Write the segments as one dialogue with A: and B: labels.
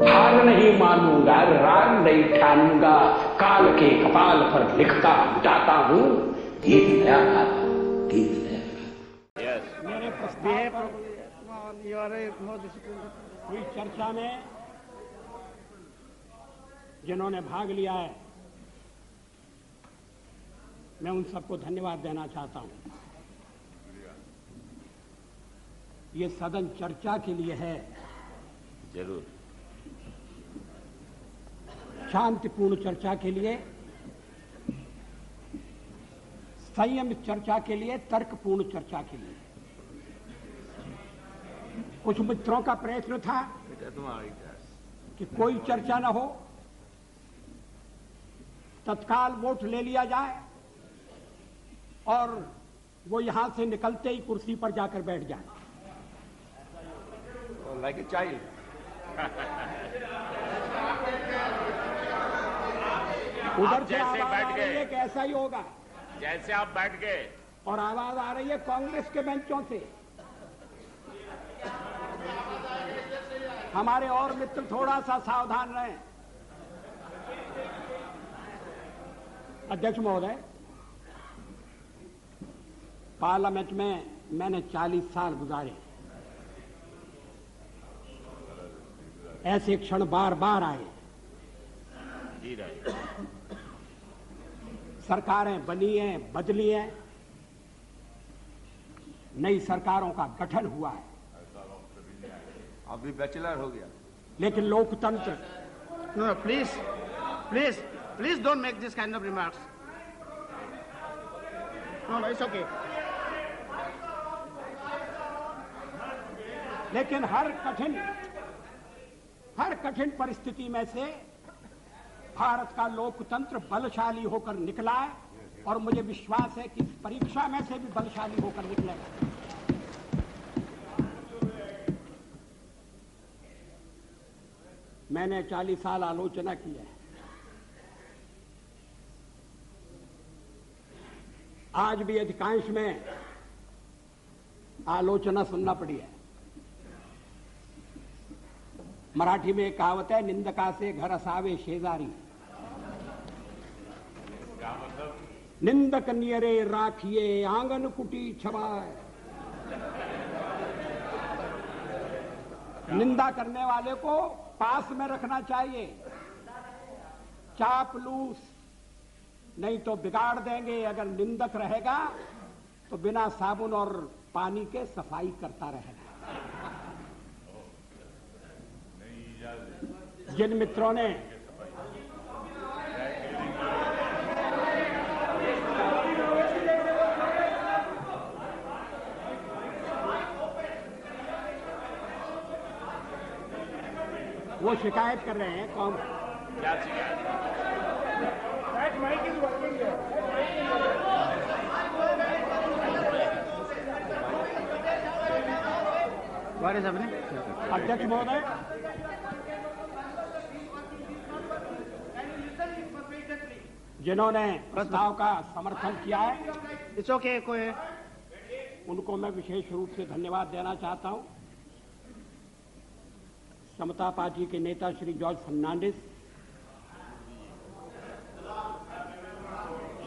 A: हार नहीं मानूंगा, राग नहीं ठानूंगा, काल के कपाल पर लिखता जाता हूं, गीत नया गाता हूं, गीत नया गाता।
B: मेरे प्रस्ताव पर हुई चर्चा में जिन्होंने भाग लिया है, मैं उन सबको धन्यवाद देना चाहता हूं। ये सदन चर्चा के लिए है,
C: जरूर
B: शांतिपूर्ण चर्चा के लिए, संयमित चर्चा के लिए, तर्कपूर्ण चर्चा के लिए। कुछ मित्रों का प्रयत्न था कि कोई चर्चा न हो, तत्काल वोट ले लिया जाए और वो यहां से निकलते ही कुर्सी पर जाकर बैठ जाए।
C: Like a child.
B: उधर से आवाज आ रही है कि ऐसा ही होगा,
C: जैसे आप बैठ गए,
B: और आवाज आ रही है कांग्रेस के बेंचों से। हमारे और मित्र थोड़ा सा सावधान रहें। अध्यक्ष महोदय, पार्लियामेंट में मैंने 40 साल गुजारे। ऐसे क्षण बार बार आए। सरकारें बनी हैं, बदली हैं, नई सरकारों का गठन हुआ है।
C: अभी बैचलर हो गया,
B: लेकिन लोकतंत्र।
D: No, please don't make this kind of remarks. No, it's okay.
B: लेकिन हर कठिन परिस्थिति में से भारत का लोकतंत्र बलशाली होकर निकला है, और मुझे विश्वास है कि इस परीक्षा में से भी बलशाली होकर निकलेगा। मैंने 40 साल आलोचना की है। आज भी अधिकांश में आलोचना सुनना पड़ी है। मराठी में एक कहावत है, निंदका से घर असावे शेजारी। निंदक नियरे राखिए आंगन कुटी छवाए। निंदा करने वाले को पास में रखना चाहिए, चापलूस नहीं तो बिगाड़ देंगे। अगर निंदक रहेगा तो बिना साबुन और पानी के सफाई करता रहेगा। जिन मित्रों ने वो शिकायत कर रहे हैं, कौन
C: क्या शिकायत?
B: अध्यक्ष महोदय, जिन्होंने प्रस्ताव का समर्थन किया है,
D: It's okay, कोई
B: उनको मैं विशेष रूप से धन्यवाद देना चाहता हूं। समता पार्टी के नेता श्री जॉर्ज फर्नांडिस,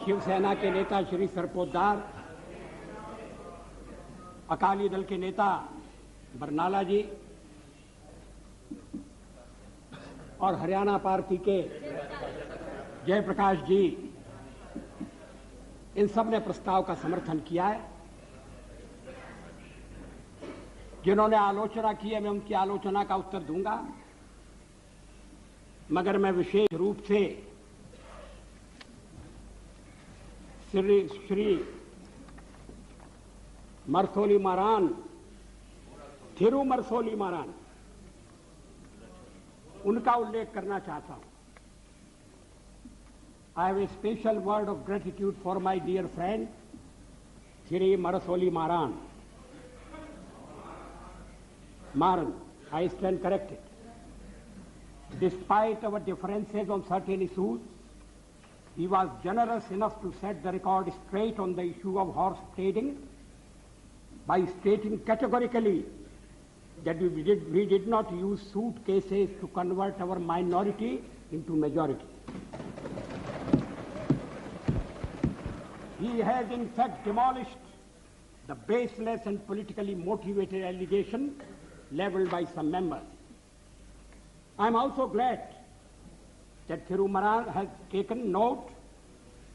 B: शिवसेना के नेता श्री सरपोतदार, अकाली दल के नेता बरनाला जी और हरियाणा पार्टी के जयप्रकाश जी, इन सब ने प्रस्ताव का समर्थन किया है। जिन्होंने आलोचना की है, मैं उनकी आलोचना का उत्तर दूंगा, मगर मैं विशेष रूप से श्री मरसोली मारान, थिरु मरसोली मारान, उनका उल्लेख करना चाहता हूं। I have a special word of gratitude for my dear friend, Thiri Marasoli Maran. Maran, I stand corrected. Despite our differences on certain issues, he was generous enough to set the record straight on the issue of horse trading by stating categorically that we did not use suitcases to convert our minority into majority. He has in fact demolished the baseless and politically motivated allegation leveled by some members. I am also glad that Thirumaran has taken note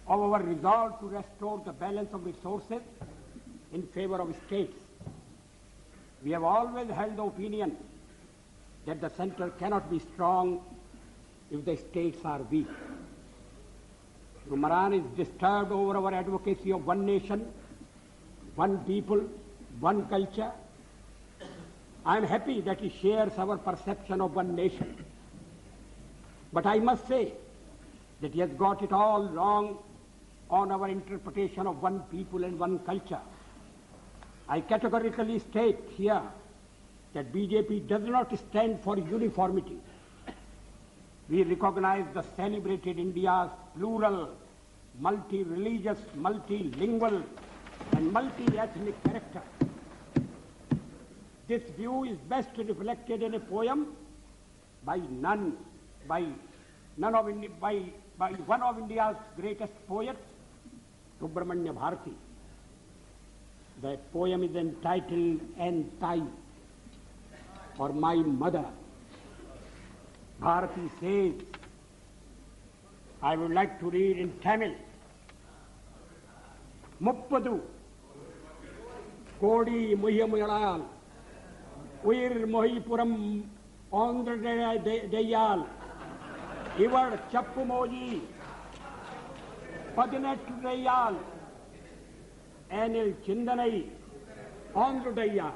B: of our resolve to restore the balance of resources in favor of states. We have always held the opinion that the center cannot be strong if the states are weak. Thirumaran is disturbed over our advocacy of one nation, one people, one culture. I am happy that he shares our perception of one nation. But I must say that he has got it all wrong on our interpretation of one people and one culture. I categorically state here that BJP does not stand for uniformity. We recognize the celebrated India's plural, multi-religious, multilingual, and multi-ethnic character. This view is best reflected in a poem by one of India's greatest poets, Subramanya Bharati. The poem is entitled Entai, or My Mother. Bharati says, I would like to read in Tamil. Muppadu Kodi Muhyamuyalayal Uir Mohipuram Andra Deyal Ivar Chappumoji Padinet Deyal Anil Chindanai Andra Deyal.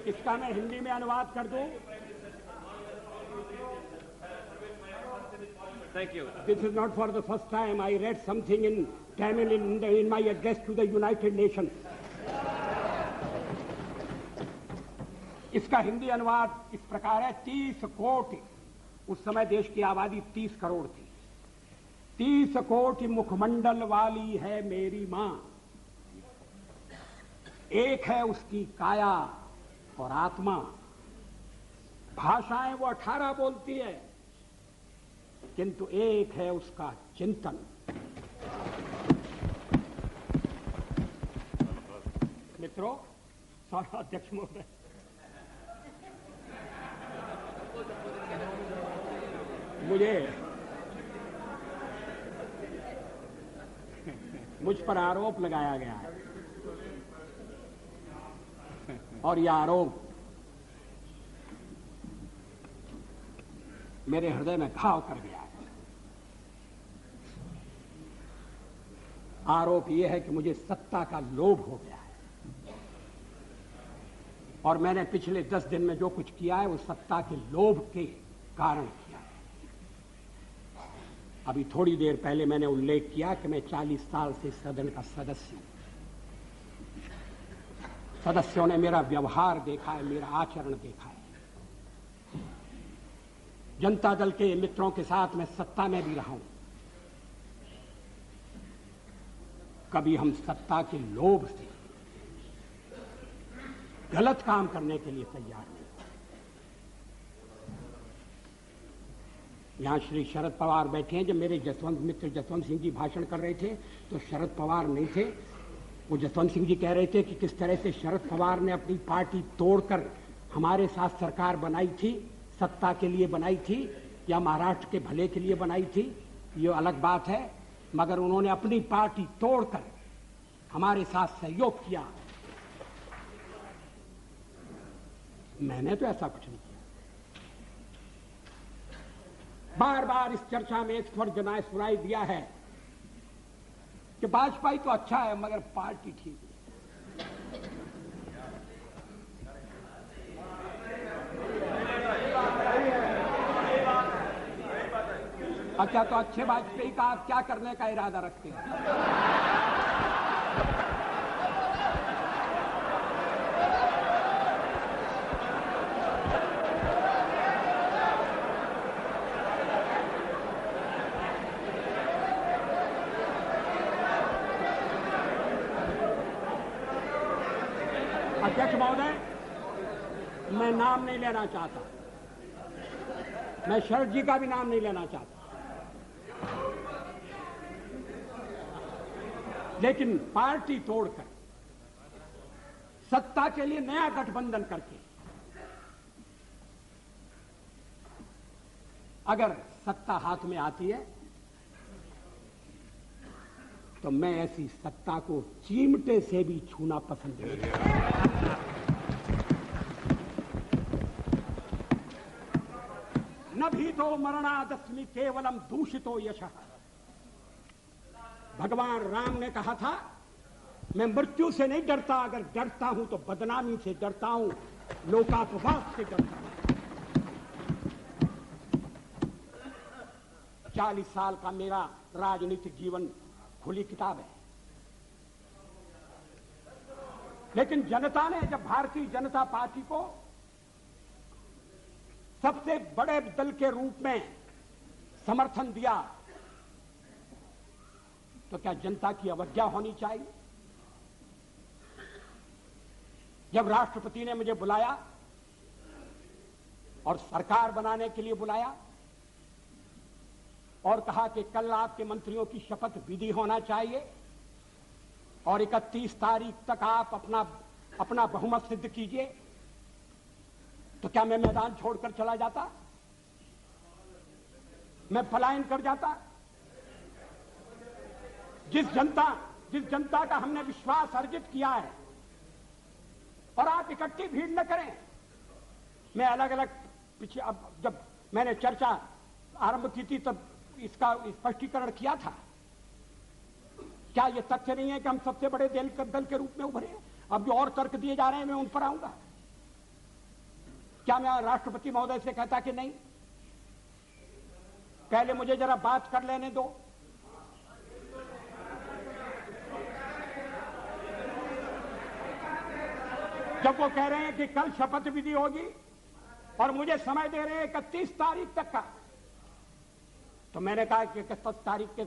B: इसका मैं हिंदी में अनुवाद कर दूं.
C: Thank you.
B: This is not for the first time. I read something in Tamil in my address to the United Nations. इसका हिंदी अनुवाद इस प्रकार है. 30 कोटि, उस समय देश की आबादी 30 करोड़ थी. 30 कोटि मुखमंडल वाली है मेरी मां. एक है उसकी काया और आत्मा. भाषाएं वो 18 बोलती है, किंतु एक है उसका चिंतन. मित्रों, सभा अध्यक्ष महोदय, मुझ पर आरोप लगाया गया है और यह आरोप मेरे हृदय में घाव कर गया है. आरोप यह है कि मुझे सत्ता का लोभ हो गया है और मैंने पिछले 10 दिन में जो कुछ किया है वो सत्ता के लोभ के कारण किया है. अभी थोड़ी देर पहले मैंने उल्लेख किया कि मैं 40 साल से सदन का सदस्य हूं. सदस्यों ने मेरा व्यवहार देखा है, मेरा आचरण देखा है. जनता दल के मित्रों के साथ मैं सत्ता में भी रहा हूं. कभी हम सत्ता के लोभ से गलत काम करने के लिए तैयार नहीं. यहां श्री शरद पवार बैठे हैं. जब मेरे मित्र जसवंत सिंह जी भाषण कर रहे थे तो शरद पवार नहीं थे. वो जसवंत सिंह जी कह रहे थे कि किस तरह से शरद पवार ने अपनी पार्टी तोड़कर हमारे साथ सरकार बनाई थी, सत्ता के लिए बनाई थी या महाराष्ट्र के भले के लिए बनाई थी, ये अलग बात है. मगर उन्होंने अपनी पार्टी तोड़कर हमारे साथ सहयोग किया. मैंने तो ऐसा कुछ नहीं किया. बार बार इस चर्चा में एक स्वर जनाए सुनाई दिया है कि वाजपेयी तो अच्छा है मगर पार्टी ठीक है. अच्छा, तो अच्छे वाजपेयी का आप क्या करने का इरादा रखते हैं? महोदय, मैं नाम नहीं लेना चाहता, मैं शरद जी का भी नाम नहीं लेना चाहता, लेकिन पार्टी तोड़कर सत्ता के लिए नया गठबंधन करके अगर सत्ता हाथ में आती है तो मैं ऐसी सत्ता को चिमटे से भी छूना पसंद नहीं करता। न भी तो मरणादस्मि केवलम दूषितो यशः। भगवान राम ने कहा था, मैं मृत्यु से नहीं डरता, अगर डरता हूं तो बदनामी से डरता हूं, लोकापवाद से डरता हूं। 40 साल का मेरा राजनीतिक जीवन खुली किताब है, लेकिन जनता ने जब भारतीय जनता पार्टी को सबसे बड़े दल के रूप में समर्थन दिया तो क्या जनता की अवज्ञा होनी चाहिए? जब राष्ट्रपति ने मुझे बुलाया और सरकार बनाने के लिए बुलाया और कहा कि कल आपके मंत्रियों की शपथ विधि होना चाहिए और 31 तारीख तक आप अपना बहुमत सिद्ध कीजिए, तो क्या मैं मैदान छोड़कर चला जाता? मैं पलायन कर जाता? जिस जनता का हमने विश्वास अर्जित किया है, और आप इकट्ठी भीड़ न करें। मैं अलग अलग पीछे, अब जब मैंने चर्चा आरंभ की थी तब इसका स्पष्टीकरण किया था। क्या यह तथ्य नहीं है कि हम सबसे बड़े दल के रूप में उभरे हैं? अब जो और तर्क दिए जा रहे हैं मैं उन पर आऊंगा। क्या मैं राष्ट्रपति महोदय से कहता कि नहीं, पहले मुझे जरा बात कर लेने दो, जब वो कह रहे हैं कि कल शपथ विधि होगी और मुझे समय दे रहे हैं 31 तारीख तक का, तो मैंने कहा कि 31 तारीख के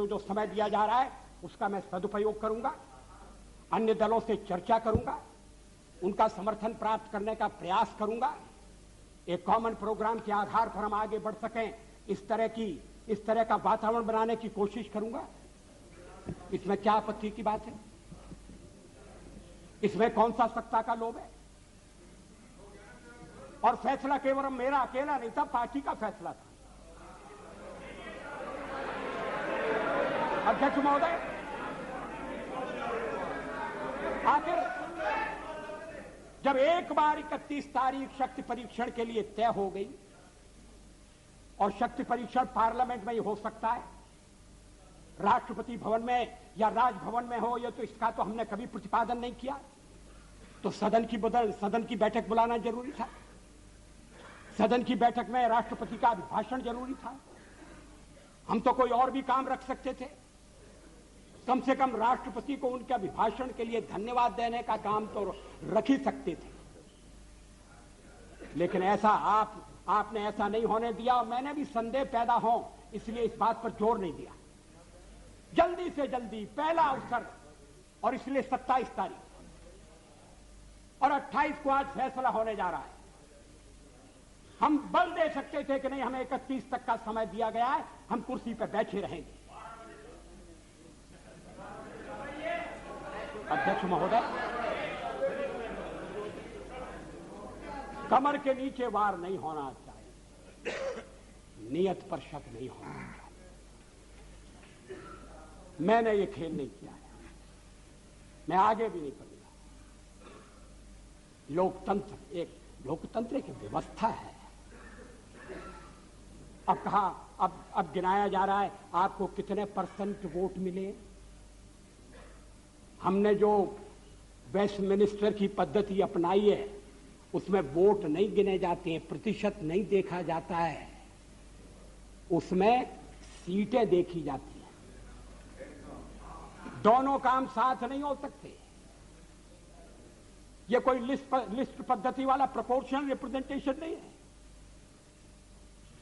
B: जो समय दिया जा रहा है उसका मैं सदुपयोग करूंगा, अन्य दलों से चर्चा करूंगा, उनका समर्थन प्राप्त करने का प्रयास करूंगा, एक कॉमन प्रोग्राम के आधार पर हम आगे बढ़ सकें, इस तरह का वातावरण बनाने की कोशिश करूंगा। इसमें क्या आपत्ति की बात है? इसमें कौन सा सत्ता का लोभ है? और फैसला केवल मेरा अकेला नहीं था, पार्टी का फैसला था। अध्यक्ष महोदय, आखिर जब एक बार 31 तारीख शक्ति परीक्षण के लिए तय हो गई, और शक्ति परीक्षण पार्लियामेंट में ही हो सकता है, राष्ट्रपति भवन में या राजभवन में हो, ये तो इसका तो हमने कभी प्रतिपादन नहीं किया, तो सदन की बैठक बुलाना जरूरी था। सदन की बैठक में राष्ट्रपति का अभिभाषण जरूरी था। हम तो कोई और भी काम रख सकते थे, कम से कम राष्ट्रपति को उनके अभिभाषण के लिए धन्यवाद देने का काम तो रख ही सकते थे। लेकिन ऐसा आपने ऐसा नहीं होने दिया, और मैंने भी संदेह पैदा हो इसलिए इस बात पर जोर नहीं दिया। जल्दी से जल्दी पहला अवसर, और इसलिए 27 तारीख और 28 को आज फैसला होने जा रहा है। हम बल दे सकते थे कि नहीं, हमें 31 तक का समय दिया गया है, हम कुर्सी पर बैठे रहेंगे। अध्यक्ष महोदय, कमर के नीचे वार नहीं होना चाहिए, नियत पर शक नहीं होना चाहिए। मैंने ये खेल नहीं किया है, मैं आगे भी नहीं करूंगा। लोकतंत्र एक व्यवस्था है। अब अब गिनाया जा रहा है आपको कितने % वोट मिले। हमने जो वेस्टमिनिस्टर की पद्धति अपनाई है उसमें वोट नहीं गिने जाते हैं, प्रतिशत नहीं देखा जाता है, उसमें सीटें देखी जाती हैं। दोनों काम साथ नहीं हो सकते। ये कोई लिस्ट पद्धति वाला प्रोपोर्शनल रिप्रेजेंटेशन नहीं है।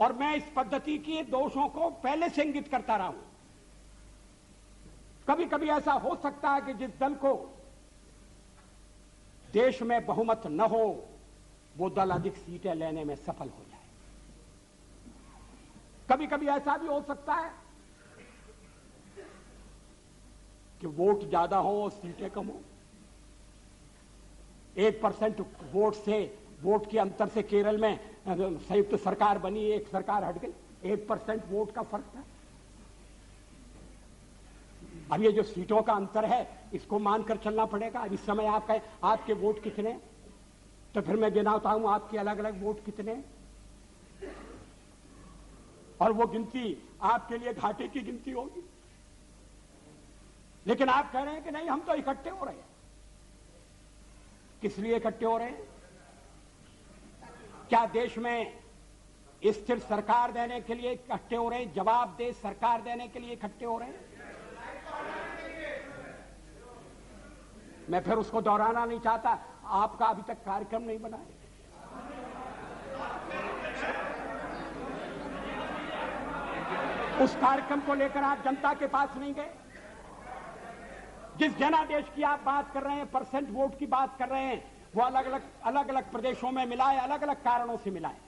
B: और मैं इस पद्धति के दोषों को पहले से इंगित करता रहा हूं। कभी कभी ऐसा हो सकता है कि जिस दल को देश में बहुमत न हो वो दल अधिक सीटें लेने में सफल हो जाए। कभी कभी ऐसा भी हो सकता है कि वोट ज्यादा हो और सीटें कम हो। 1% वोट से, वोट के अंतर से केरल में संयुक्त सरकार बनी, एक सरकार हट गई। 1% वोट का फर्क था। अब ये जो सीटों का अंतर है इसको मानकर चलना पड़ेगा। अब इस समय आप कहें आपके वोट कितने, तो फिर मैं गिनाता हूं आपके अलग अलग वोट कितने, और वो गिनती आपके लिए घाटे की गिनती होगी। लेकिन आप कह रहे हैं कि नहीं हम तो इकट्ठे हो रहे हैं। किस लिए इकट्ठे हो रहे हैं? क्या देश में स्थिर सरकार देने के लिए इकट्ठे हो रहे हैं? जवाबदेह सरकार देने के लिए इकट्ठे हो रहे हैं? मैं फिर उसको दोहराना नहीं चाहता। आपका अभी तक कार्यक्रम नहीं बना है। उस कार्यक्रम को लेकर आप जनता के पास नहीं गए। जिस जनादेश की आप बात कर रहे हैं, परसेंट वोट की बात कर रहे हैं, वो अलग अलग प्रदेशों में मिला है, अलग अलग कारणों से मिला है।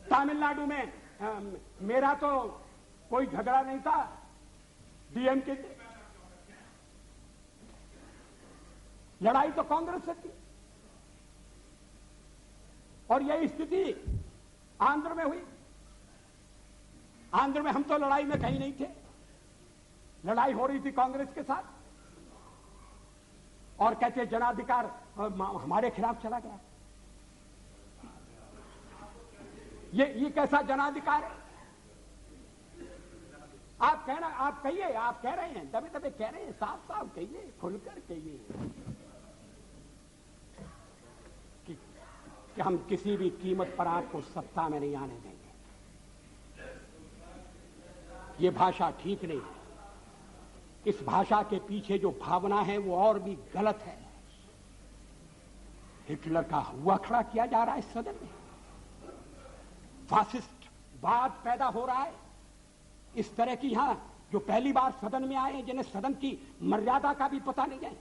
B: तमिलनाडु में मेरा तो कोई झगड़ा नहीं था डीएमके से, लड़ाई तो कांग्रेस से थी। और यही स्थिति आंध्र में हुई। आंध्र में हम तो लड़ाई में कहीं नहीं थे, लड़ाई हो रही थी कांग्रेस के साथ, और कहते जनाधिकार हमारे खिलाफ चला गया। ये कैसा जनाधिकार है? आप कहना, आप कहिए, आप कह रहे हैं, दबे दबे कह रहे हैं, साफ साफ कहिए, खुलकर कहिए कि हम किसी भी कीमत पर आपको सत्ता में नहीं आने देंगे। ये भाषा ठीक नहीं है। इस भाषा के पीछे जो भावना है वो और भी गलत है। हिटलर का हुआ खड़ा किया जा रहा है सदन में, फासिस्ट वाद पैदा हो रहा है। इस तरह की यहां जो पहली बार सदन में आए, जिन्हें सदन की मर्यादा का भी पता नहीं है,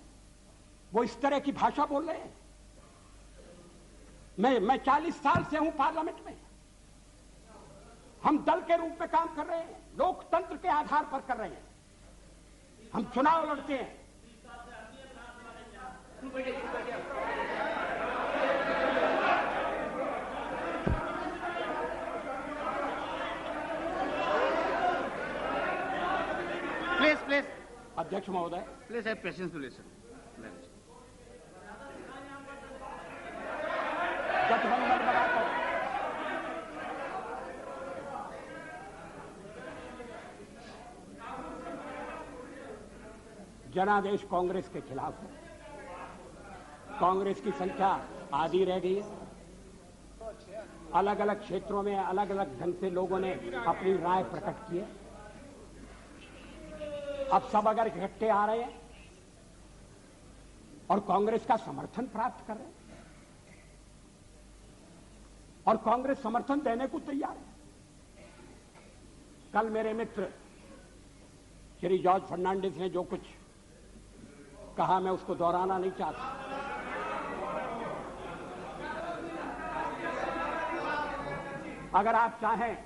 B: वो इस तरह की भाषा बोल रहे हैं। मैं 40 साल से हूं पार्लियामेंट में। हम दल के रूप में काम कर रहे हैं, लोकतंत्र के आधार पर कर रहे हैं। हम चुनाव लड़ते हैं।
D: प्लीज
B: अध्यक्ष महोदय,
D: please have patience to listen.
B: गठबंधन बनाकर जनादेश कांग्रेस के खिलाफ है। कांग्रेस की संख्या आधी रह गई है। अलग अलग क्षेत्रों में अलग अलग ढंग से लोगों ने अपनी राय प्रकट की है। अब सब अगर इकट्ठे आ रहे हैं और कांग्रेस का समर्थन प्राप्त कर रहे हैं, और कांग्रेस समर्थन देने को तैयार है। कल मेरे मित्र श्री जॉर्ज फर्नांडिस ने जो कुछ कहा, मैं उसको दोहराना नहीं चाहता। अगर आप चाहें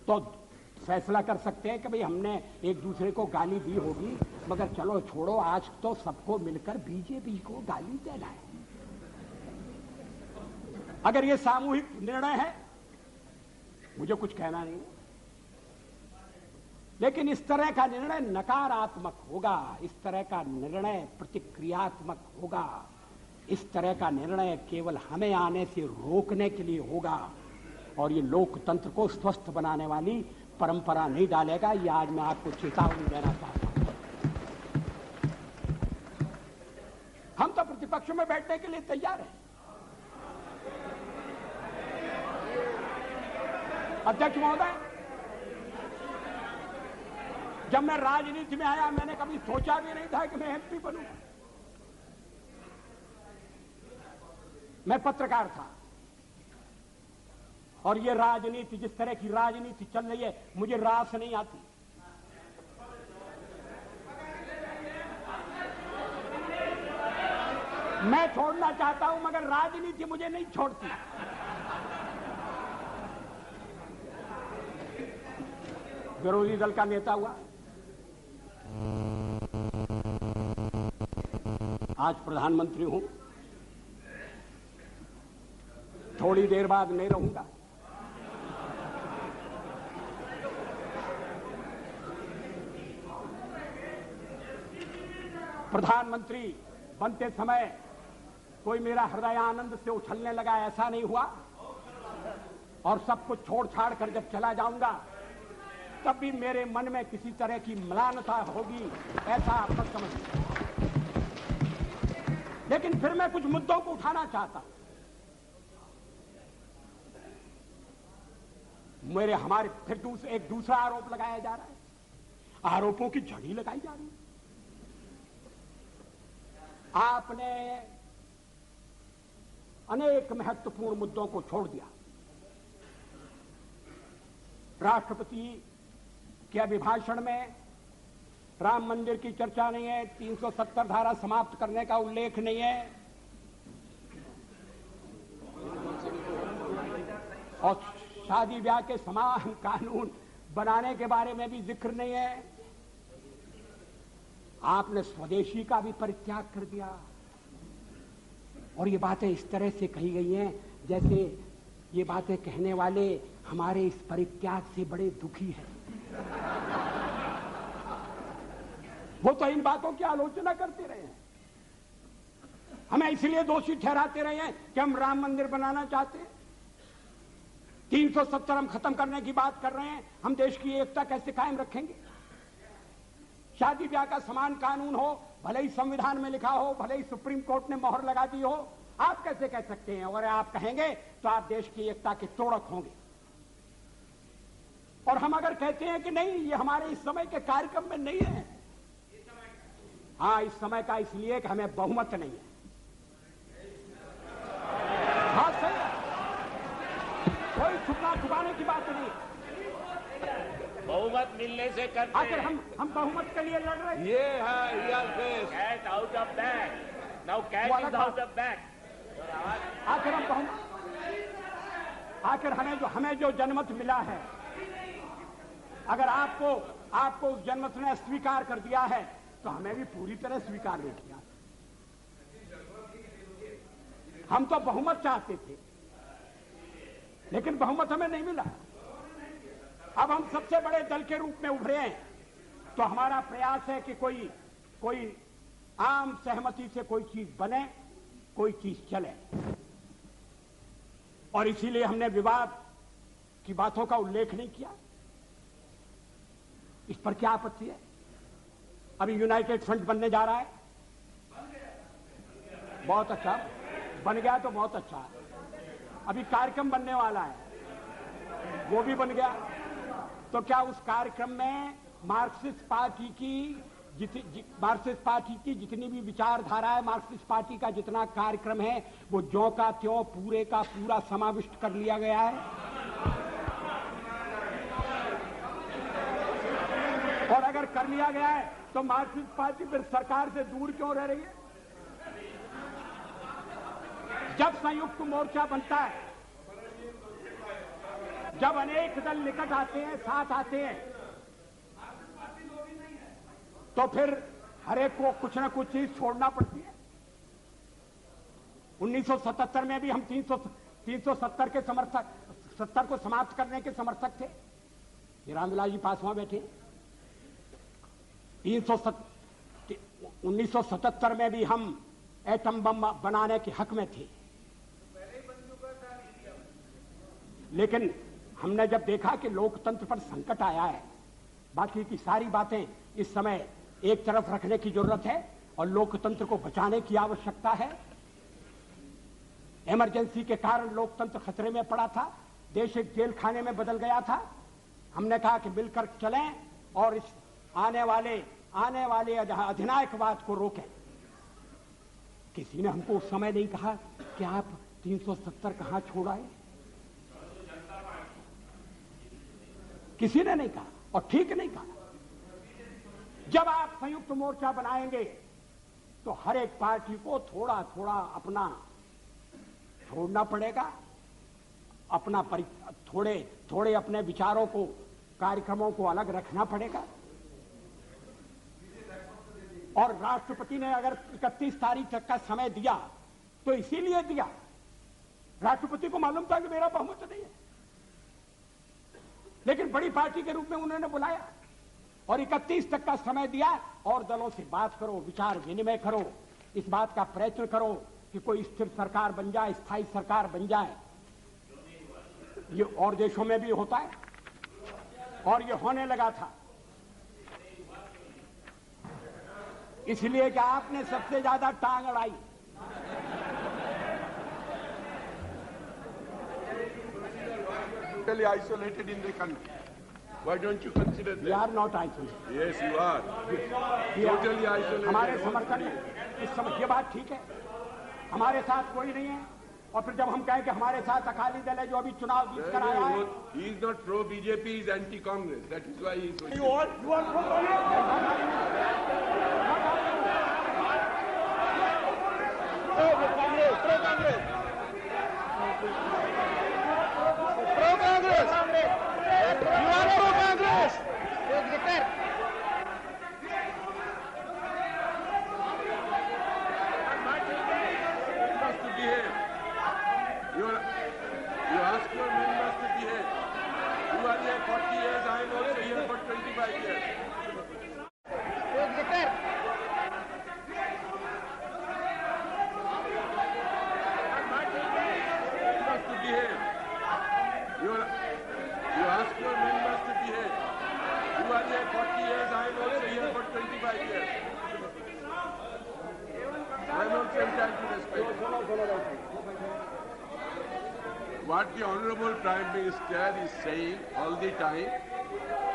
B: तो फैसला कर सकते हैं कि भाई हमने एक दूसरे को गाली दी होगी, मगर चलो छोड़ो, आज तो सबको मिलकर बीजेपी को गाली देना है। अगर ये सामूहिक निर्णय है, मुझे कुछ कहना नहीं है, लेकिन इस तरह का निर्णय नकारात्मक होगा, इस तरह का निर्णय प्रतिक्रियात्मक होगा, इस तरह का निर्णय केवल हमें आने से रोकने के लिए होगा, और ये लोकतंत्र को स्वस्थ बनाने वाली परंपरा नहीं डालेगा। ये आज मैं आपको चेतावनी देना चाहता हूं। हम तो प्रतिपक्ष में बैठने के लिए तैयार हैं। अध्यक्ष महोदय, जब मैं राजनीति में आया, मैंने कभी सोचा भी नहीं था कि मैं एमपी बनूंगा। मैं पत्रकार था, और ये राजनीति, जिस तरह की राजनीति चल रही है, मुझे रास नहीं आती। मैं छोड़ना चाहता हूं मगर राजनीति मुझे नहीं छोड़ती। विरोधी दल का नेता हुआ, आज प्रधानमंत्री हूं, थोड़ी देर बाद नहीं रहूंगा। प्रधानमंत्री बनते समय कोई मेरा हृदय आनंद से उछलने लगा, ऐसा नहीं हुआ। और सब कुछ छोड़ छाड़ कर जब चला जाऊंगा तब भी मेरे मन में किसी तरह की म्लानता होगी, ऐसा आप मत समझिए। लेकिन फिर मैं कुछ मुद्दों को उठाना चाहता हूं। हमारे फिर एक दूसरा आरोप लगाया जा रहा है, आरोपों की झड़ी लगाई जा रही है। आपने अनेक महत्वपूर्ण मुद्दों को छोड़ दिया। राष्ट्रपति के अभिभाषण में राम मंदिर की चर्चा नहीं है, 370 धारा समाप्त करने का उल्लेख नहीं है, और शादी ब्याह के समान कानून बनाने के बारे में भी जिक्र नहीं है। आपने स्वदेशी का भी परित्याग कर दिया। और ये बातें इस तरह से कही गई हैं जैसे ये बातें कहने वाले हमारे इस परित्याग से बड़े दुखी हैं। वो तो इन बातों की आलोचना करते रहे हैं, हमें इसलिए दोषी ठहराते रहे हैं कि हम राम मंदिर बनाना चाहते हैं, 370 हम खत्म करने की बात कर रहे हैं। हम देश की एकता कैसे कायम रखेंगे? शादी ब्याह का समान कानून हो, भले ही संविधान में लिखा हो, भले ही सुप्रीम कोर्ट ने मोहर लगा दी हो, आप कैसे कह सकते हैं? और आप कहेंगे तो आप देश की एकता के तोड़क होंगे। और हम अगर कहते हैं कि नहीं, ये हमारे इस समय के कार्यक्रम में नहीं है, हाँ इस समय का इसलिए कि हमें बहुमत नहीं है। हाँ सही है, कोई छुपना छुपाने की बात नहीं।
C: बहुमत मिलने से करते
B: आखिर हम बहुमत के लिए लड़ रहे हैं।
C: ये है cat out of bag, now cat is out of bag.
B: आखिर हम बहुमत, आखिर हमें जो जनमत मिला है, अगर आपको उस जनमत ने स्वीकार कर दिया है तो हमें भी पूरी तरह स्वीकार नहीं किया। हम तो बहुमत चाहते थे लेकिन बहुमत हमें नहीं मिला। अब हम सबसे बड़े दल के रूप में उभरे हैं तो हमारा प्रयास है कि कोई आम सहमति से कोई चीज बने, कोई चीज चले। और इसीलिए हमने विवाद की बातों का उल्लेख नहीं किया। इस पर क्या आपत्ति है? अभी यूनाइटेड फ्रंट बनने जा रहा है, बहुत अच्छा, बन गया तो बहुत अच्छा है। अभी कार्यक्रम बनने वाला है, वो भी बन गया। तो क्या उस कार्यक्रम में मार्क्सिस्ट पार्टी की जितनी भी विचारधारा है, मार्क्सिस्ट पार्टी का जितना कार्यक्रम है, वो ज्यों का त्यों पूरे का पूरा समाविष्ट कर लिया गया है। और अगर कर लिया गया है तो मार्क्सिस्ट पार्टी फिर सरकार से दूर क्यों रह रही है? जब संयुक्त मोर्चा बनता है, जब अनेक दल निकट आते हैं, साथ आते हैं, तो फिर हरेक को कुछ न कुछ चीज छोड़ना पड़ती है। 1977 में भी हम 370 के समर्थक, 70 को समाप्त करने के समर्थक थे। ये रामविलास जी पासवान बैठे। 1977 में भी हम एटम बम बनाने के हक में थे। लेकिन हमने जब देखा कि लोकतंत्र पर संकट आया है, बाकी की सारी बातें इस समय एक तरफ रखने की जरूरत है और लोकतंत्र को बचाने की आवश्यकता है। इमरजेंसी के कारण लोकतंत्र खतरे में पड़ा था, देश एक जेल खाने में बदल गया था। हमने कहा कि मिलकर चलें और इस आने वाले अधिनायकवाद को रोकें। किसी ने हमको उस समय नहीं कहा कि आप 370 कहां छोड़ आए, किसी ने नहीं कहा और ठीक नहीं कहा। जब आप संयुक्त मोर्चा बनाएंगे तो हर एक पार्टी को थोड़ा थोड़ा अपना छोड़ना पड़ेगा, अपना थोड़े थोड़े अपने विचारों को, कार्यक्रमों को अलग रखना पड़ेगा। और राष्ट्रपति ने अगर 31 तारीख तक का समय दिया तो इसीलिए दिया, राष्ट्रपति को मालूम था कि मेरा बहुमत नहीं है, लेकिन बड़ी पार्टी के रूप में उन्होंने बुलाया और 31 तक का समय दिया और दलों से बात करो, विचार विनिमय करो, इस बात का प्रयत्न करो कि कोई स्थिर सरकार बन जाए, स्थायी सरकार बन जाए। ये और देशों में भी होता है और ये होने लगा था, इसलिए कि आपने सबसे ज्यादा टांग अड़ाई।
E: Totally isolated in the country. Why don't you consider that?
B: We are not isolated.
E: Yes, you are. Totally isolated.
B: हमारे समर्थन में इस समय ये बात ठीक है, हमारे साथ कोई नहीं है। और फिर जब हम कहें कि हमारे साथ अकाली दल है जो अभी चुनाव जीत कर आया है,
E: He is not pro BJP, he is anti Congress. That is why he is so.
B: you are pro
E: You ask your members to behave. You are here 40 years, I am also here for 25 years. Members to behave. You ask your members to behave. You are here 40 years, I am also here for 25 years. I am also entitled to respect. What the Honorable Prime Minister is saying all the time,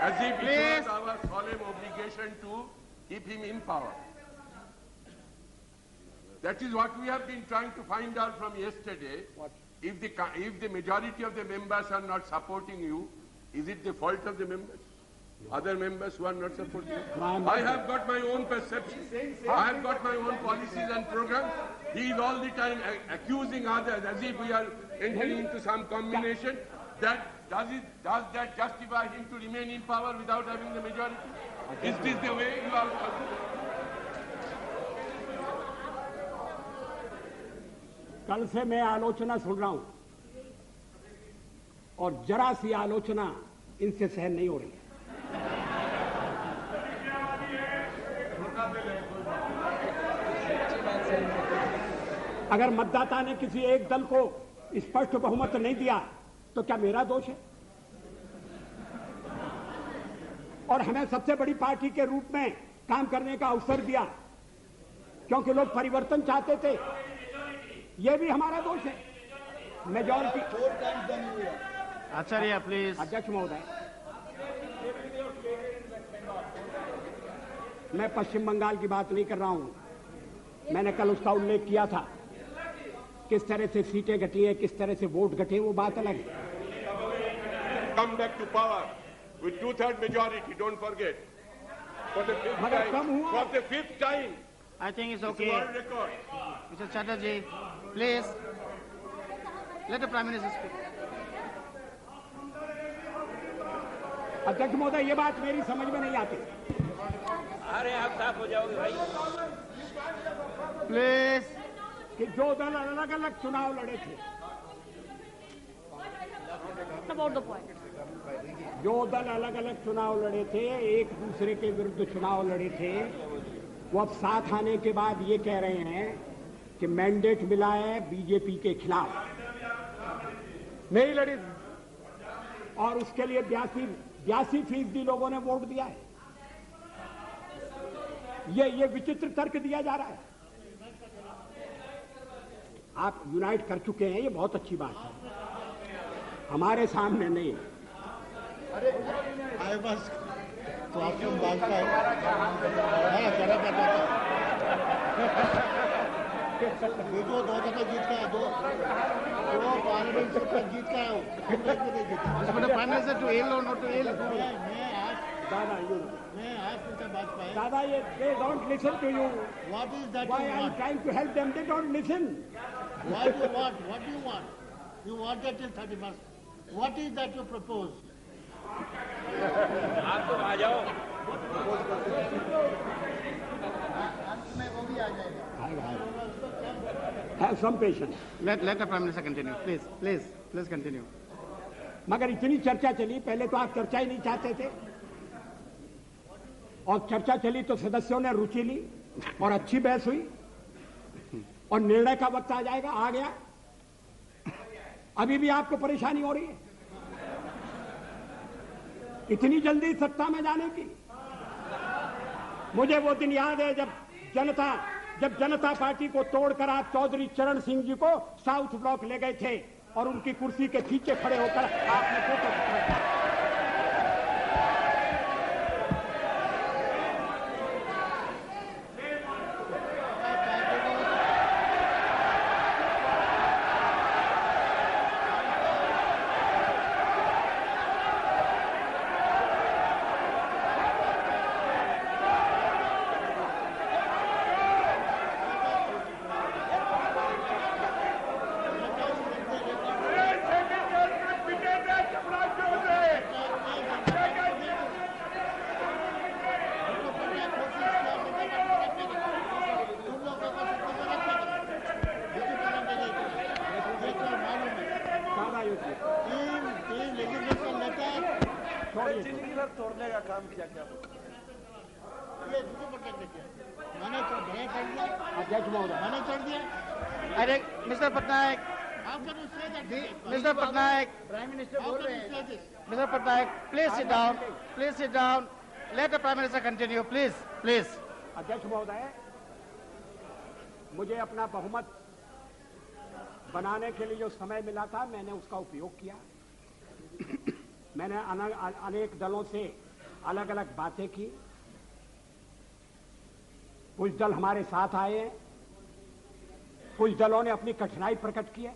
E: as if it was our solemn obligation to keep him in power. That is what we have been trying to find out from yesterday. If the majority of the members are not supporting you, is it the fault of the members? Other members who are not supporting you? I have got my own perception. I have got my own policies and programs. He is all the time accusing others as if we are entering into some combination. Does that justify him to remain in power without having the majority? Is this the way you are?
B: कल से मैं आलोचना सुन रहा हूं और जरा सी आलोचना इनसे सहन नहीं हो रही है। अगर मतदाता ने किसी एक दल को स्पष्ट बहुमत नहीं दिया तो क्या मेरा दोष है? और हमें सबसे बड़ी पार्टी के रूप में काम करने का अवसर दिया क्योंकि लोग परिवर्तन चाहते थे, यह भी हमारा दोष है। मेजॉरिटी।
D: Acharya please.
B: अध्यक्ष महोदय, मैं पश्चिम बंगाल की बात नहीं कर रहा हूं, मैंने कल उसका उल्लेख किया था। किस तरह से सीटें घटी हैं, किस तरह से वोट घटे, वो बात अलग है।
E: Come back to power with 2/3 majority. Don't forget. For the fifth
B: मगर कम
E: time.
B: हुआ।
E: For the fifth time.
D: I think it's
E: It's
D: okay.
E: world record.
D: Mr. Chatterjee, please let the Prime Minister speak.
B: अध्यक्ष महोदय, ये बात मेरी समझ में नहीं आती।
C: अरे आप साफ हो जाओगे भाई।
D: Please.
B: कि जो दल अलग अलग चुनाव लड़े थे,
F: About the point.
B: जो दल अलग अलग चुनाव लड़े थे, एक दूसरे के विरुद्ध चुनाव लड़े थे, वो अब साथ आने के बाद ये कह रहे हैं कि मैंडेट मिला है बीजेपी के खिलाफ, नहीं लड़ी और उसके लिए 82% लोगों ने वोट दिया है। ये विचित्र तर्क दिया जा रहा है। आप यूनाइट कर चुके हैं, ये बहुत अच्छी बात है, हमारे सामने नहीं।
G: बस तो आपको मांगता है देखो 2 दफे जीत का है, 2 पार्लियामेंट सीट जीत का है।
D: Is the Prime Minister to ill or not to ill?
G: मैं आज
B: Dada, you.
G: मैं आप Mr. Bajpayee.
B: Dada, they don't listen to you.
G: What is that
B: Why
G: you
B: I'm
G: want?
B: trying to help them, they don't listen.
G: What do you want? What do you want? You want that till 31st. What is that you propose?
C: आप तो आ जाओ.
B: Have some patience.
D: Let the Prime Minister continue. Please continue.
B: मगर इतनी चर्चा चली, पहले तो आप चर्चा ही नहीं चाहते थे, और चर्चा चली तो सदस्यों ने रुचि ली और अच्छी बहस हुई, और निर्णय का वक्त आ जाएगा, आ गया. अभी भी आपको परेशानी हो रही है इतनी जल्दी सत्ता में जाने की. मुझे वो दिन याद है जब जनता पार्टी को तोड़कर आप चौधरी चरण सिंह जी को साउथ ब्लॉक ले गए थे और उनकी कुर्सी के पीछे खड़े होकर आपने फोटो खिंचवाया.
G: तोड़ने का काम किया क्या? ये दूसरे पर कर दिया. मैंने तो भय कर दिया.
B: अध्यक्ष महोदय,
G: मैंने कर दिया.
D: अरे Mr. Patnaik,
G: How can you say that?
D: Mr. Patnaik,
G: Prime Minister बोल रहे हैं.
D: Mr. Patnaik, please sit down. Please sit down. Let the Prime Minister continue, please.
B: अध्यक्ष महोदय, मुझे अपना बहुमत बनाने के लिए जो समय मिला था मैंने उसका उपयोग किया. मैंने अनेक दलों से अलग अलग बातें की. कुछ दल हमारे साथ आए हैं, कुछ दलों ने अपनी कठिनाई प्रकट की है.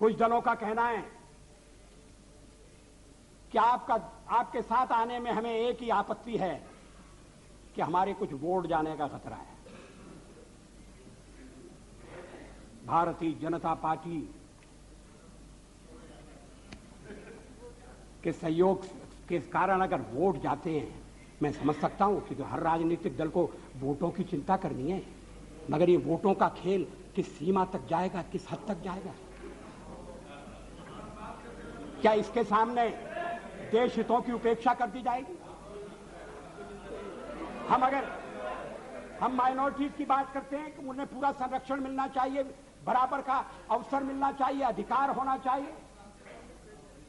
B: कुछ दलों का कहना है कि आपके साथ आने में हमें एक ही आपत्ति है कि हमारे कुछ वोट जाने का खतरा है. भारतीय जनता पार्टी के सहयोग के कारण अगर वोट जाते हैं, मैं समझ सकता हूं कि हर राजनीतिक दल को वोटों की चिंता करनी है, मगर ये वोटों का खेल किस सीमा तक जाएगा, किस हद तक जाएगा? क्या इसके सामने देश हितों की उपेक्षा कर दी जाएगी? हम माइनॉरिटीज की बात करते हैं कि उन्हें पूरा संरक्षण मिलना चाहिए, बराबर का अवसर मिलना चाहिए, अधिकार होना चाहिए,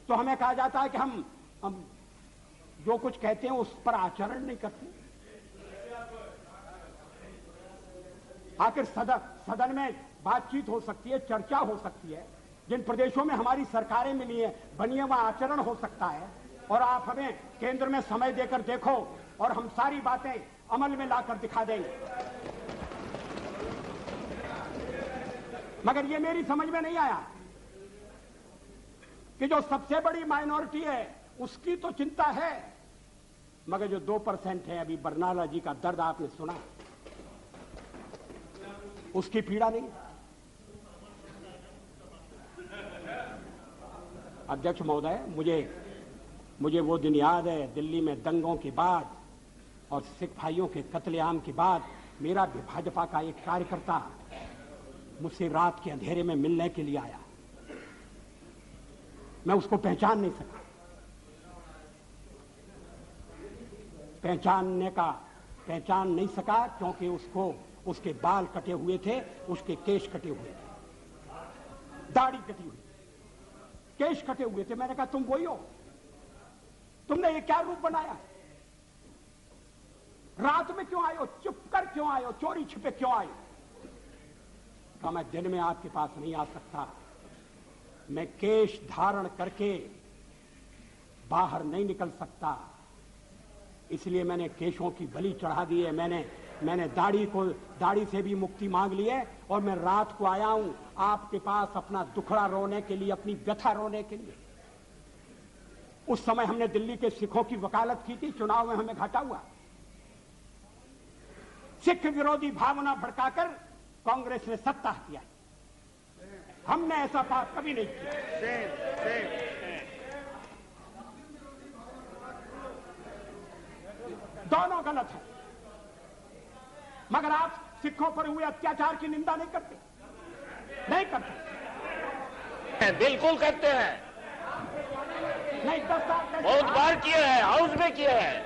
B: तो हमें कहा जाता है कि हम जो कुछ कहते हैं उस पर आचरण नहीं करते. आखिर सदन में बातचीत हो सकती है, चर्चा हो सकती है. जिन प्रदेशों में हमारी सरकारें मिली है, बनी है, वहां आचरण हो सकता है. और आप हमें केंद्र में समय देकर देखो और हम सारी बातें अमल में लाकर दिखा देंगे. मगर ये मेरी समझ में नहीं आया कि जो सबसे बड़ी माइनॉरिटी है उसकी तो चिंता है, मगर जो 2% है, अभी बरनाला जी का दर्द आपने सुना, उसकी पीड़ा नहीं. अध्यक्ष महोदय, मुझे वो दिन याद है, दिल्ली में दंगों के बाद और सिख भाइयों के कत्लेआम के बाद मेरा भी भाजपा का एक कार्यकर्ता मुझसे रात के अंधेरे में मिलने के लिए आया. मैं उसको पहचान नहीं सका क्योंकि उसके बाल कटे हुए थे, उसके केश कटे हुए थे, दाढ़ी कटी हुई, केश कटे हुए थे. मैंने कहा तुम वही हो, तुमने ये क्या रूप बनाया? रात में क्यों आए हो? चुप कर क्यों आए हो? चोरी छिपे क्यों आए? कहा मैं दिन में आपके पास नहीं आ सकता, मैं केश धारण करके बाहर नहीं निकल सकता, इसलिए मैंने केशों की बलि चढ़ा दी है. मैंने दाढ़ी से भी मुक्ति मांग ली है और मैं रात को आया हूं आपके पास अपना दुखड़ा रोने के लिए, अपनी व्यथा रोने के लिए. उस समय हमने दिल्ली के सिखों की वकालत की थी, चुनाव में हमें घाटा हुआ। सिख विरोधी भावना भड़काकर कांग्रेस ने सत्ता किया। हमने ऐसा पाप कभी नहीं किया। दोनों गलत है, मगर आप सिखों पर हुए अत्याचार की निंदा नहीं करते, नहीं करते।
C: बिल्कुल करते हैं,
B: नहीं 10 साल
C: बहुत बार किए हैं, हाउस में किए हैं,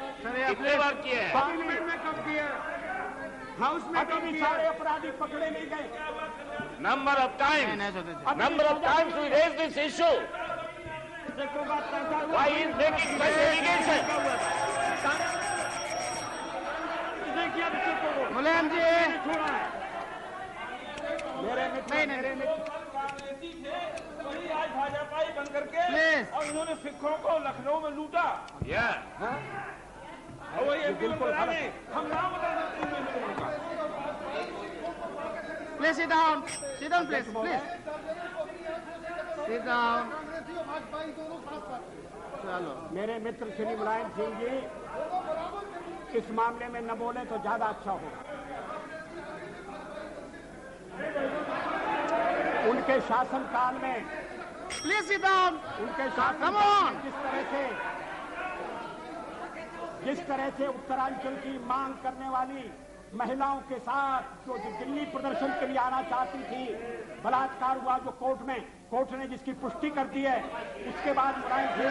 C: कितने बार किए हैं।
B: पार्लियामेंट में कब किए, हाउस में कभी सारे अपराधी पकड़े नहीं गए।
C: Number of times we raise this issue, why is making such allegation.
D: Mulayam ji,
C: वही आज भाजपा ही बन करके
D: प्लीज,
C: और इन्होंने सिखों को लखनऊ में लूटा। और वही एमपी में बता रहे, हम नाम बता सकते।
D: Please sit down, please sit down. चलो,
B: मेरे मित्र श्री मुलायम सिंह जी इस मामले में न बोले तो ज्यादा अच्छा होगा। उनके शासनकाल में,
D: प्लीज सिट डाउन,
B: उनके शासनकाल में जिस तरह से उत्तरांचल की मांग करने वाली महिलाओं के साथ जो दिल्ली प्रदर्शन के लिए आना चाहती थी, बलात्कार हुआ जो कोर्ट ने जिसकी पुष्टि कर दी है, उसके बाद Mulayam Singh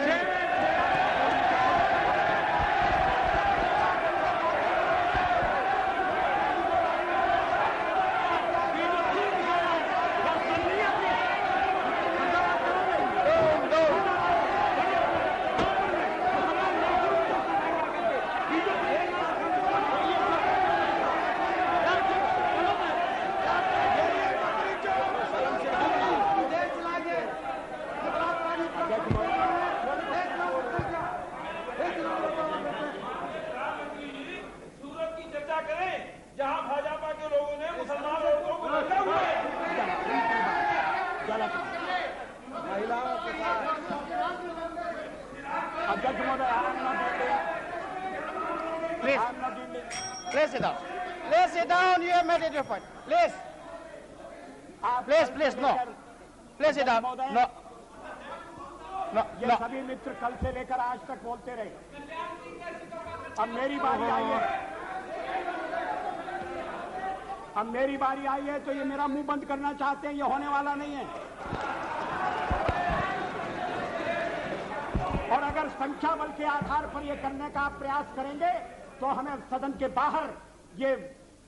D: sit down, you have made it your point. Please, no. Please sit down. No.
B: ये सभी मित्र कल से लेकर आज तक बोलते रहे। अब मेरी बारी आई है, तो ये मेरा मुंह बंद करना चाहते हैं, ये होने वाला नहीं है। और अगर संख्या बल के आधार पर ये करने का आप प्रयास करेंगे तो हमें सदन के बाहर ये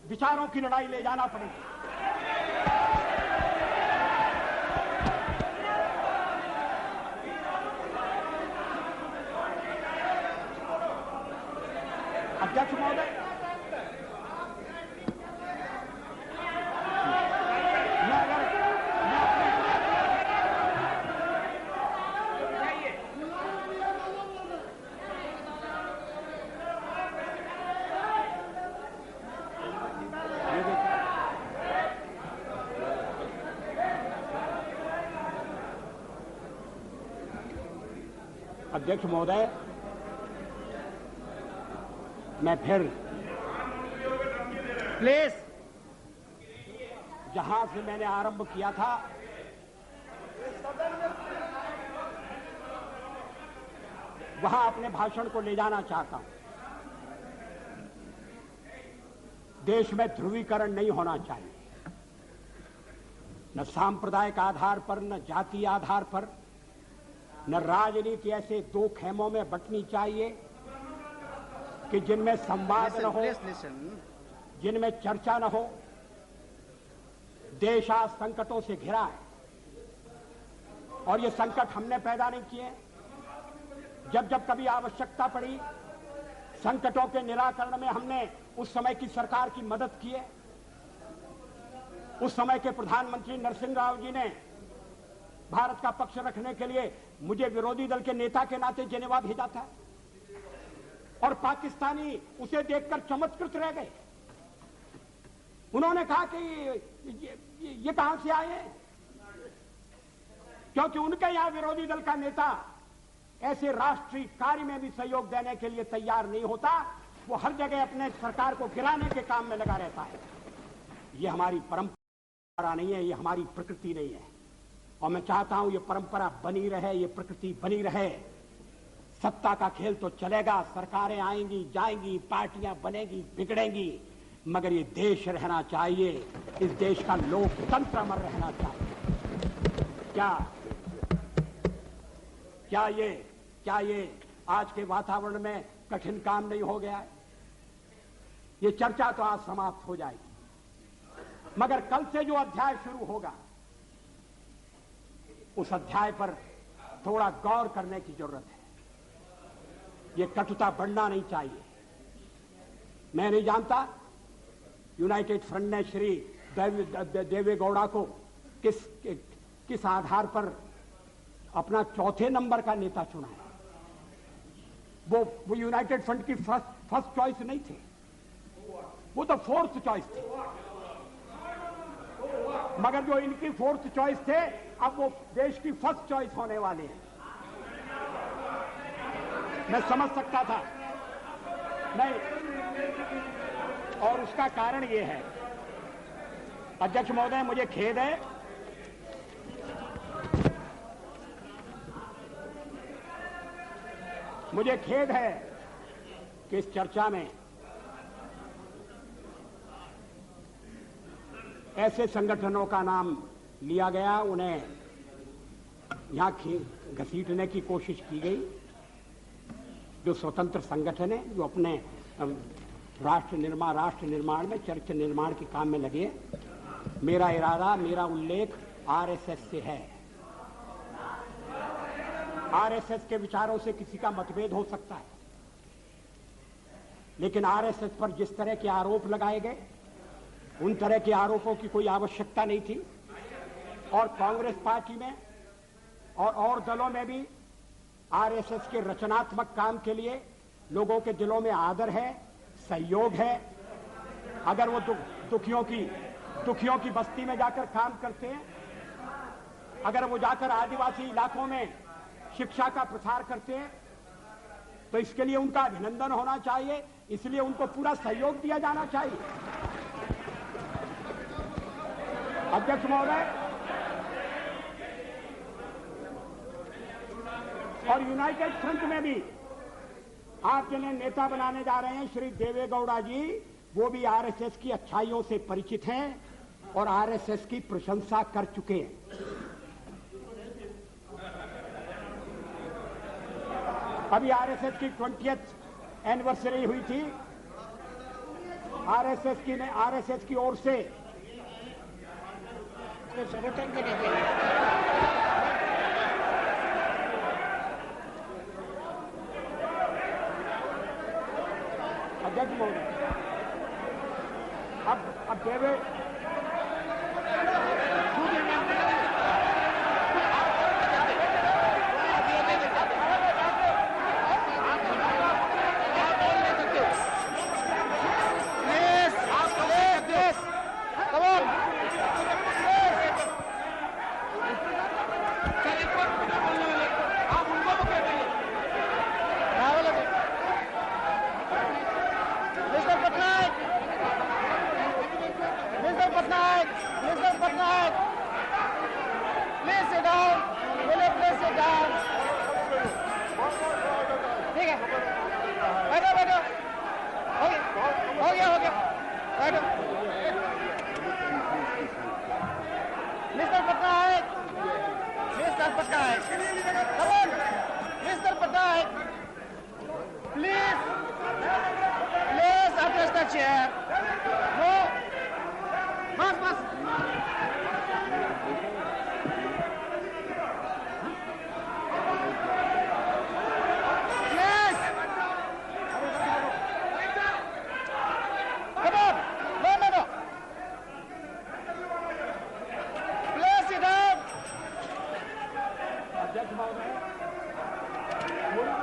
B: विचारों की लड़ाई ले जाना पड़ेगी। अध्यक्ष महोदय, अध्यक्ष महोदय, मैं फिर
D: प्लीज,
B: जहां से मैंने आरंभ किया था वहां अपने भाषण को ले जाना चाहता हूं। देश में ध्रुवीकरण नहीं होना चाहिए, न सांप्रदायिक आधार पर, न जाति आधार पर, न राजनीति ऐसे दो खेमों में बंटनी चाहिए कि जिनमें संवाद न हो, जिनमें चर्चा न हो। देश आज संकटों से घिरा है और ये संकट हमने पैदा नहीं किए। जब जब कभी आवश्यकता पड़ी संकटों के निराकरण में हमने उस समय की सरकार की मदद की है। उस समय के प्रधानमंत्री नरसिंह राव जी ने भारत का पक्ष रखने के लिए मुझे विरोधी दल के नेता के नाते जेनेवा भेजा था और पाकिस्तानी उसे देखकर चमत्कृत रह गए। उन्होंने कहा कि ये कहां से आए, क्योंकि उनके यहां विरोधी दल का नेता ऐसे राष्ट्रीय कार्य में भी सहयोग देने के लिए तैयार नहीं होता, वो हर जगह अपने सरकार को गिराने के काम में लगा रहता है। ये हमारी परंपरा नहीं है, ये हमारी प्रकृति नहीं है। और मैं चाहता हूं ये परंपरा बनी रहे, ये प्रकृति बनी रहे। सत्ता का खेल तो चलेगा, सरकारें आएंगी जाएंगी, पार्टियां बनेगी बिगड़ेंगी, मगर ये देश रहना चाहिए, इस देश का लोकतंत्र अमर रहना चाहिए। क्या ये आज के वातावरण में कठिन काम नहीं हो गया है? ये चर्चा तो आज समाप्त हो जाएगी, मगर कल से जो अध्याय शुरू होगा उस अध्याय पर थोड़ा गौर करने की जरूरत है। ये कटुता बढ़ना नहीं चाहिए। मैं नहीं जानता यूनाइटेड फ्रंट ने श्री देवेगौड़ा को किस आधार पर अपना चौथे नंबर का नेता चुना है। वो यूनाइटेड फ्रंट की फर्स्ट चॉइस नहीं थे, वो तो फोर्थ चॉइस थे। मगर जो इनकी फोर्थ चॉइस थे, अब वो देश की फर्स्ट चॉइस होने वाले हैं। मैं समझ सकता था नहीं, और उसका कारण ये है, अध्यक्ष महोदय मुझे खेद है, कि इस चर्चा में ऐसे संगठनों का नाम लिया गया, उन्हें यहां घसीटने की कोशिश की गई, जो स्वतंत्र संगठन है, जो अपने राष्ट्र निर्माण में, चरित्र निर्माण के काम में लगे। मेरा इरादा, मेरा उल्लेख आरएसएस से है। आरएसएस के विचारों से किसी का मतभेद हो सकता है, लेकिन आरएसएस पर जिस तरह के आरोप लगाए गए, उन तरह के आरोपों की कोई आवश्यकता नहीं थी। और कांग्रेस पार्टी में और दलों में भी आरएसएस के रचनात्मक काम के लिए लोगों के दिलों में आदर है, सहयोग है। अगर वो दुखियों की बस्ती में जाकर काम करते हैं, अगर वो जाकर आदिवासी इलाकों में शिक्षा का प्रसार करते हैं, तो इसके लिए उनका अभिनंदन होना चाहिए, इसलिए उनको पूरा सहयोग दिया जाना चाहिए। अध्यक्ष महोदय, और यूनाइटेड फ्रंट में भी आप जिन्हें नेता बनाने जा रहे हैं, श्री देवेगौड़ा जी, वो भी आरएसएस की अच्छाइयों से परिचित हैं और आरएसएस की प्रशंसा कर चुके हैं। अभी आरएसएस की 20th एनिवर्सरी हुई थी। आरएसएस की ओर से
G: संगठन के नेता
B: अध्यक्ष महोदय, अब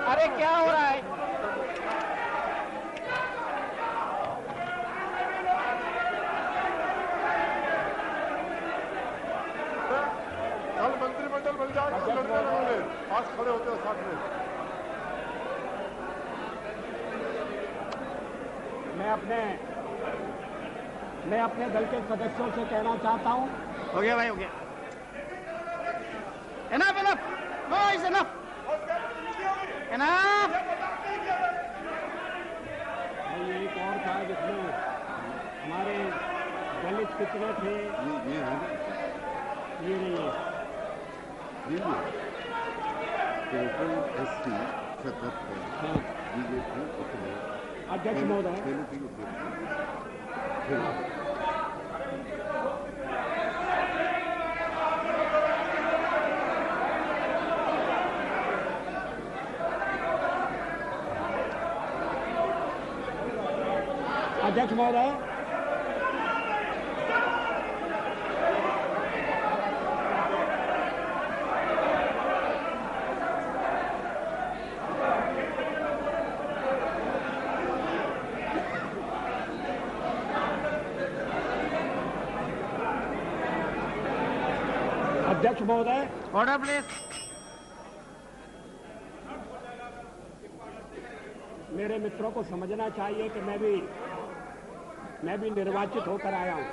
G: अरे क्या हो रहा है?
E: कल मंत्रिमंडल बन जाएगा, लड़ने वाले आज खड़े होते हैं साथ में।
B: मैं अपने दल के सदस्यों से कहना चाहता हूं।
D: हो गया भाई, हो गया। Enough, enough. No, it's enough. Enough.
B: ये एक और था जिसमें हमारे दलित कितने थे, ये नहीं है। अध्यक्ष महोदय, अध्यक्ष महोदय, अध्यक्ष महोदय,
D: Order, please.
B: मेरे मित्रों को समझना चाहिए कि मैं भी निर्वाचित होकर आया हूं।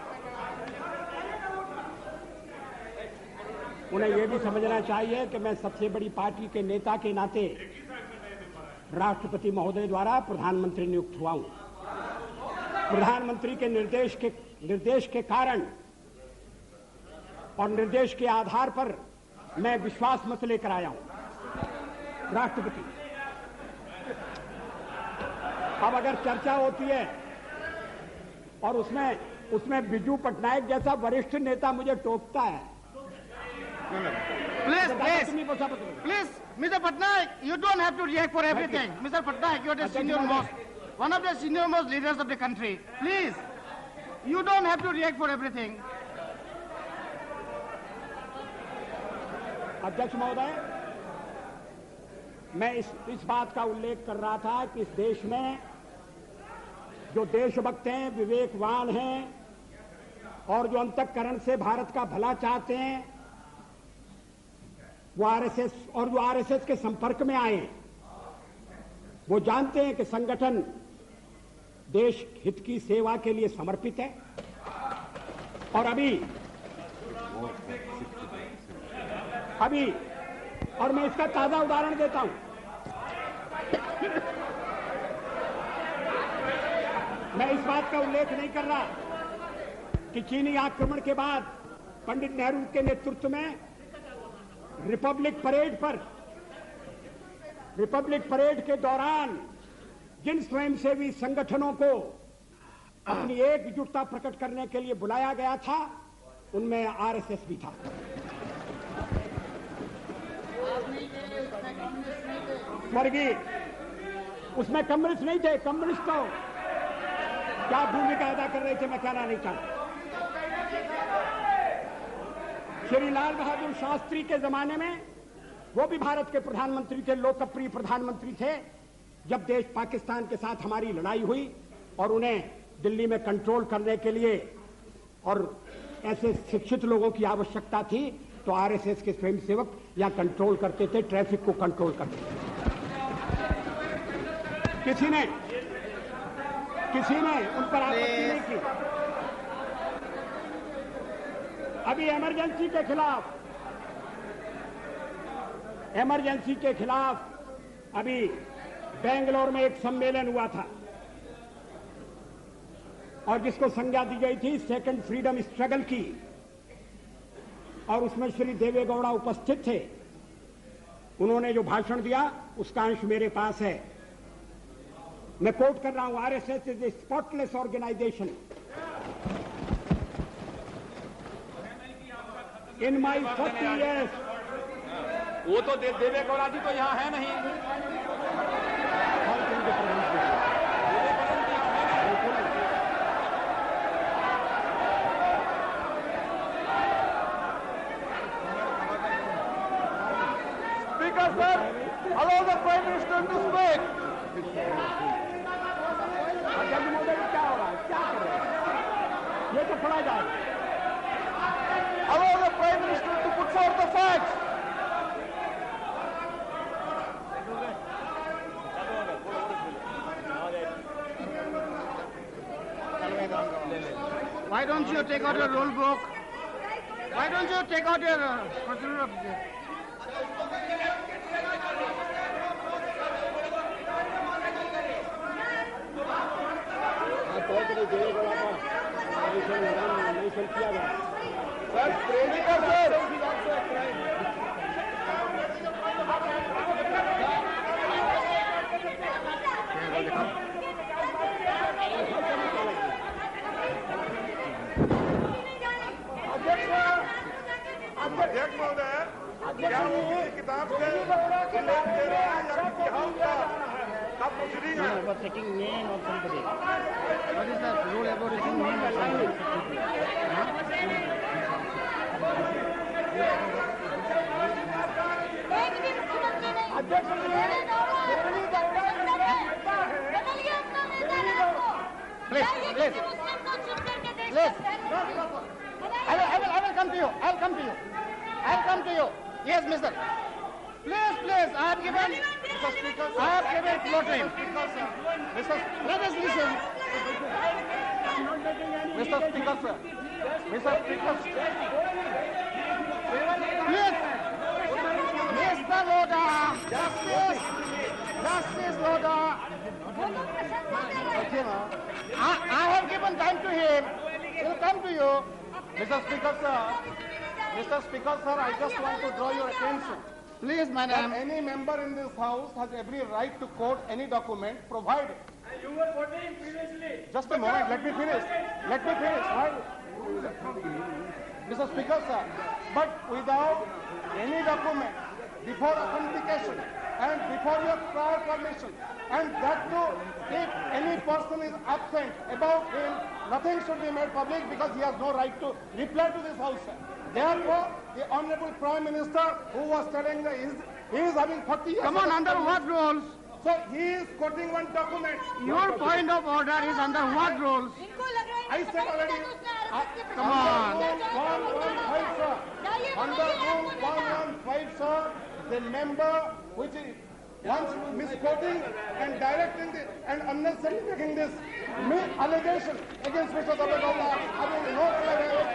B: उन्हें यह भी समझना चाहिए कि मैं सबसे बड़ी पार्टी के नेता के नाते राष्ट्रपति महोदय द्वारा प्रधानमंत्री नियुक्त हुआ हूं। प्रधानमंत्री के निर्देश के कारण और निर्देश के आधार पर मैं विश्वास मत लेकर आया हूं। राष्ट्रपति, अब अगर चर्चा होती है और उसमें बिजू पटनायक जैसा वरिष्ठ नेता मुझे टोकता है।
D: Please, Mr. Patnaik, you don't have to react for everything. Mr. Patnaik, you are one of the senior most leaders of the country. Please, you don't have to react for everything.
B: अध्यक्ष महोदय, मैं इस बात का उल्लेख कर रहा था कि इस देश में जो देशभक्त हैं, विवेकवान हैं और जो अंतःकरण से भारत का भला चाहते हैं, वो आरएसएस के संपर्क में आए हैं। वो जानते हैं कि संगठन देश हित की सेवा के लिए समर्पित है। और और मैं इसका ताजा उदाहरण देता हूं। मैं इस बात का उल्लेख नहीं कर रहा कि चीनी आक्रमण के बाद पंडित नेहरू के नेतृत्व में रिपब्लिक परेड के दौरान जिन स्वयंसेवी संगठनों को अपनी एकजुटता प्रकट करने के लिए बुलाया गया था, उनमें आरएसएस भी था। स्वर्गीय, उसमें कम्युनिस्ट नहीं थे। कम्युनिस्ट तो क्या भूमिका अदा कर रहे थे, मैं कहना नहीं चाहता। श्री लाल बहादुर शास्त्री के जमाने में वो भी भारत के प्रधानमंत्री थे, लोकप्रिय प्रधानमंत्री थे। जब देश पाकिस्तान के साथ हमारी लड़ाई हुई और उन्हें दिल्ली में कंट्रोल करने के लिए और ऐसे शिक्षित लोगों की आवश्यकता थी, तो आरएसएस के स्वयंसेवक यहाँ कंट्रोल करते थे, ट्रैफिक को कंट्रोल करते थे। किसी ने उन पर आपत्ति नहीं की। अभी इमरजेंसी के खिलाफ अभी बेंगलोर में एक सम्मेलन हुआ था और जिसको संज्ञा दी गई थी सेकंड फ्रीडम स्ट्रगल की, और उसमें श्री देवेगौड़ा उपस्थित थे। उन्होंने जो भाषण दिया उसका अंश मेरे पास है। मैं कोट कर रहा हूं, RSS is a spotless organisation. In my 40 years,
C: वो तो देवेगौड़ा जी तो यहाँ है नहीं।
D: Speaker, sir, allow the Prime Minister to speak.
B: अध्यक्ष महोदय, क्या हो रहा है, क्या कर रहे हैं? ये तो पढ़ा जाए।
D: Allow the Prime Minister to put forth the facts. Why don't you take out your rule book? Why don't you take out your procedure of
H: अध्यक्ष महोदय, क्या वो किसी किताब से उल्लेख दे रहे हैं या किसी हाउस का प्रोसीडिंग है?
D: taking name of somebody. What is the rule about taking name of somebody? Please. I will come to you. I'll come to you. Yes, mister. Please. I have given floor time. Let us listen. Mr. Speaker, sir. Please. Mr. Loda. Justice Loda. I have given time to him. He'll come to you. Mr. Speaker, sir, I just want to draw your attention. Please, madam. Any member in this house has every right to quote any document provided.
C: You were quoting previously.
D: Just a moment, let me finish. Right? Mr. Speaker, sir, but without any document, before authentication and before your prior permission, and that too, if any person is absent about him, nothing should be made public because he has no right to reply to this house, sir. Therefore, the Honorable Prime Minister, who was telling that he is having 40 years... Come on, under what rules? So he is quoting one document. Your point of order is under what rules? I said already... Come on. Under Rule 115, sir, the member which is once misquoting and directing this and unnecessarily making this allegation against Mr. Devegowda having no relevance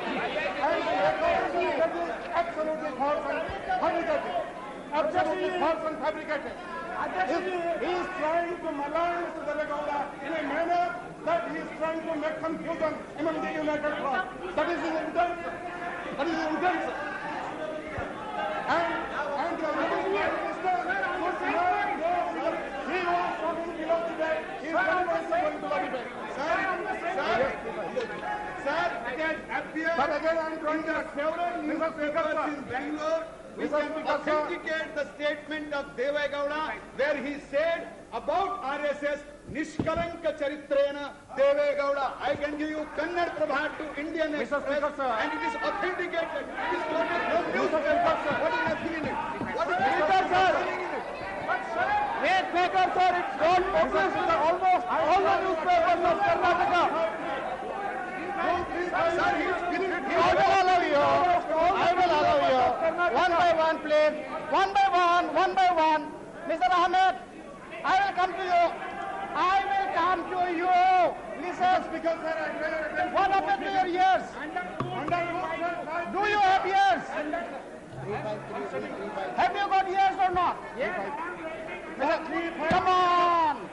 D: and the record is absolutely false and fabricated. He is trying to malign Mr. Devegowda in a manner that he is trying to make confusion among the United Front. That is his intent. And the Prime Minister should not go. He was talking below today. He is very much going to the debate. Sir, again I am trying to favorite Mr. Speaker in Bangalore. We can authenticate the statement of Devegowda where he said about RSS, Nishkalanka Charitrena Devegowda. I can give you Kannada Prabha to Indian Express and it is authenticated. It is quoted no newspaper. What is nothing in it? What is Speaker, sir? Wait, Speaker, sir, it's not published in almost all the newspapers of Karnataka. Sir, I will allow you. One by one, please. One by one. Mr. Ahmed, I will come to you. Listen, Speaker, sir, what happened to your ears? Do you have ears? Have you got ears or not? Come on.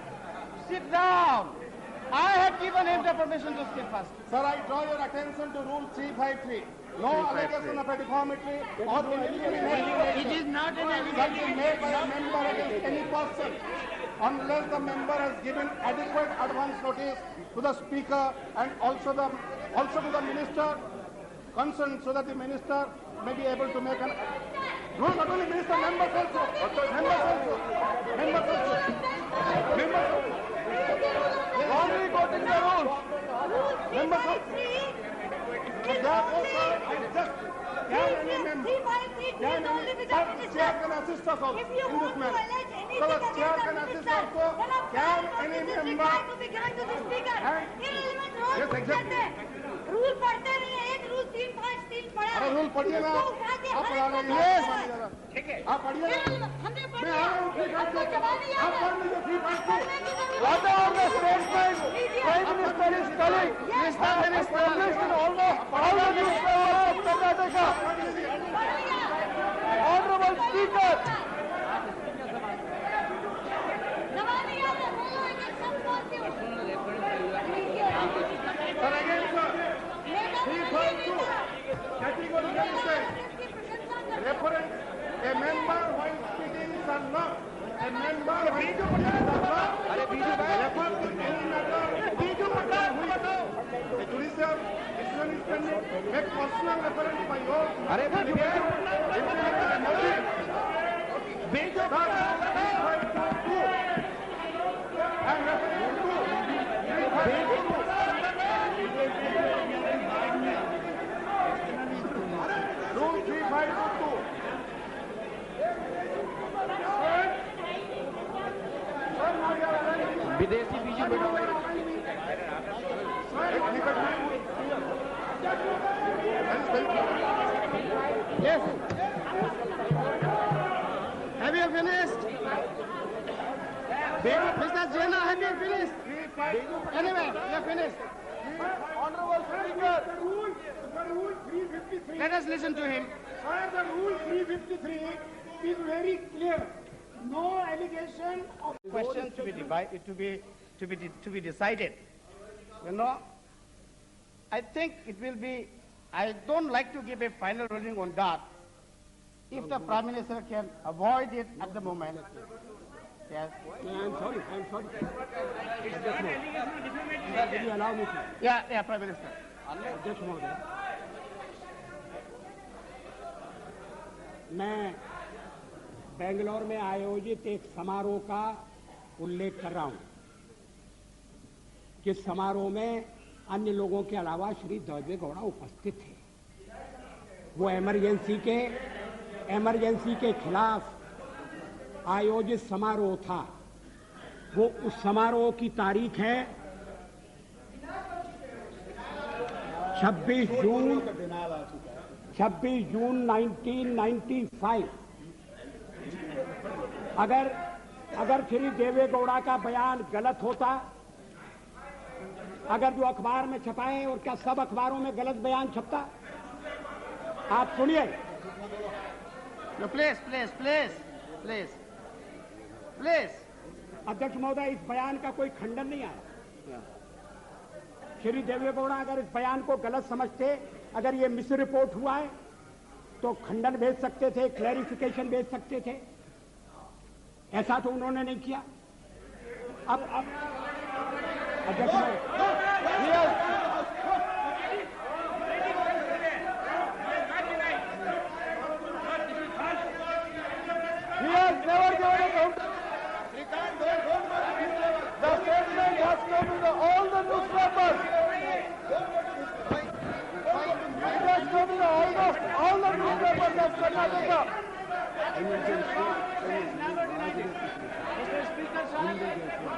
D: Sit down. I had given him the permission to speak first. Sir, I draw your attention to Rule 353. No allegation of a defamatory or incrimination. It is not an allegation made by a member against any person unless the member has given adequate advance notice to the Speaker and also to the Minister concerned, so that the Minister may be able to make an... No, not only Minister, members also. Already got in the rules. Members also. Therefore, sir, can any member can assist us also in this matter? So the chair can assist also. Can any member?
F: Yes, exactly. Rule पढ़ते नहीं है, एक rule 353 पढ़ा है।
D: Rule पढ़िए ना।
G: आप पढ़ा रहे हैं, ठीक है आप पढ़िए, मैं आ रहा हूँ फ्री फाइट को, आप पढ़ लीजिए फ्री फाइट को। What are the statements Prime Minister is telling? Mr. Minister, almost all the newspapers of Karnataka. Honorable Speaker. Sir, again, sir. 352. Category says, reference, a member while speaking shall not, a member while speaking shall not, refer to any matter, the judicial decision is pending, make personal reference by your and reference Rule 3522.
A: विदेशी बीजू बैठा
D: Yes. Have you finished? Mr. Jena, have you finished? Anyway, you are finished.
G: Honorable Speaker, the rule 353.
D: Let us listen to him.
G: Sir, the rule 353 is very clear. No allegation of
D: Questions to be divided, to be decided. You know, I think it will be. I don't like to give a final ruling on that. If the Prime Minister can avoid it at the moment. Yes.
B: I'm sorry. Will you allow me to?
D: Yeah, Prime Minister.
B: अध्यक्ष महोदय, मैं बेंगलोर में आयोजित एक समारोह का उल्लेख कर रहा हूं, जिस समारोह में अन्य लोगों के अलावा श्री देवे गौड़ा उपस्थित थे। वो इमरजेंसी के खिलाफ आयोजित समारोह था। वो उस समारोह की तारीख है 26 जून 1995। अगर श्री देवे गौड़ा का बयान गलत होता, अगर जो अखबार में छपाए, और क्या सब अखबारों में गलत बयान छपता? आप सुनिए।
D: No, please.
B: अध्यक्ष महोदय, इस बयान का कोई खंडन नहीं आया। श्री देवे गौड़ा अगर इस बयान को गलत समझते, अगर ये मिस रिपोर्ट हुआ है, तो खंडन भेज सकते थे, क्लैरिफिकेशन भेज सकते थे। ऐसा तो उन्होंने नहीं किया। अब अध्यक्ष
G: the statement has come to all the newspapers. It has come to almost all the newspapers of Karnataka.
I: Mr. Speaker, sir,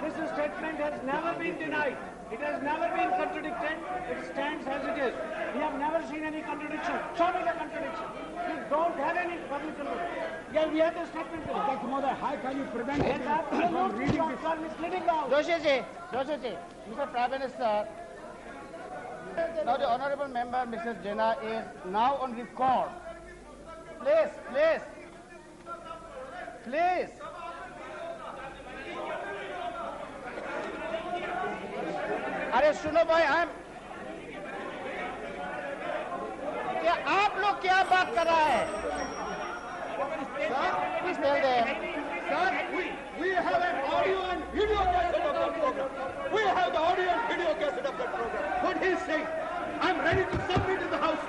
I: this statement has never been denied. It has never been contradicted. It stands as it is. We have never seen any contradiction. Show me the contradiction. We don't have any public contradiction. Yeah, we have the statement.
B: अध्यक्ष महोदय, how can you prevent him from reading this?
I: You are misleading now.
D: Joshi, Mr. Prime Minister, now the honorable member, Mrs. Jena, is now on record. Please. अरे सुनो भाई, क्या आप लोग क्या बात कर रहा है? Please tell them.
G: Sir, we have an audio and video cassette of that program. We have the audio and video cassette of that program. What he is saying, I'm ready to submit in the House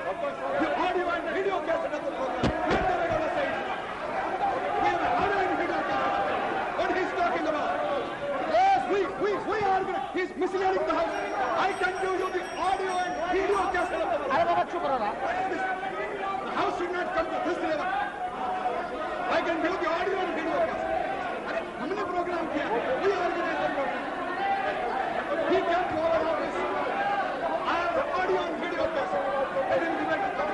G: the audio and video cassette of the program. What the Regula says. We have an audio and video cassette. What he's talking about. Yes, we are going to, he's misleading the House. I can give you the audio and video cassette of the program.
D: अरे बाबा चुप रहो ना।
G: The House should not come to this level. I can give the audio and video cassette. हमने programme किया, we organize the program. He can't go over all this. I have the audio and video cassette. I will give it to them.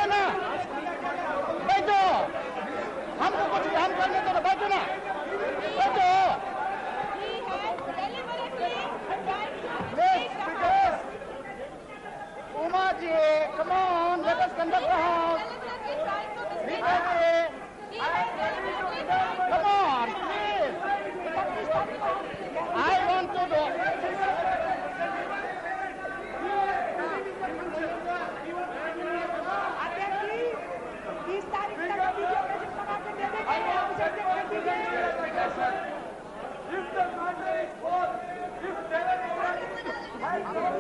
D: बैठो ना, बैठो, हमको कुछ काम करने दो, बैठो ना, बैठो। Please, Uma ji, come on, let us conduct the house. Come on, please. I want to do.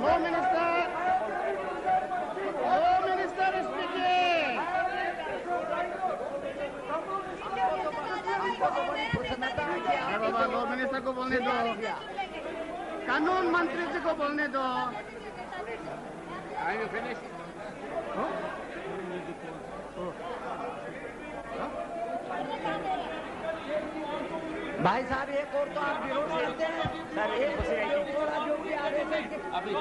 D: No minister. No minister is speaking. Low minister को बोलने दो, कानून मंत्री जी को बोलने दो।
J: भाई साहब एक और तो आप विरोध करते हैं सर, एक और जो भी आ रहे थे अभी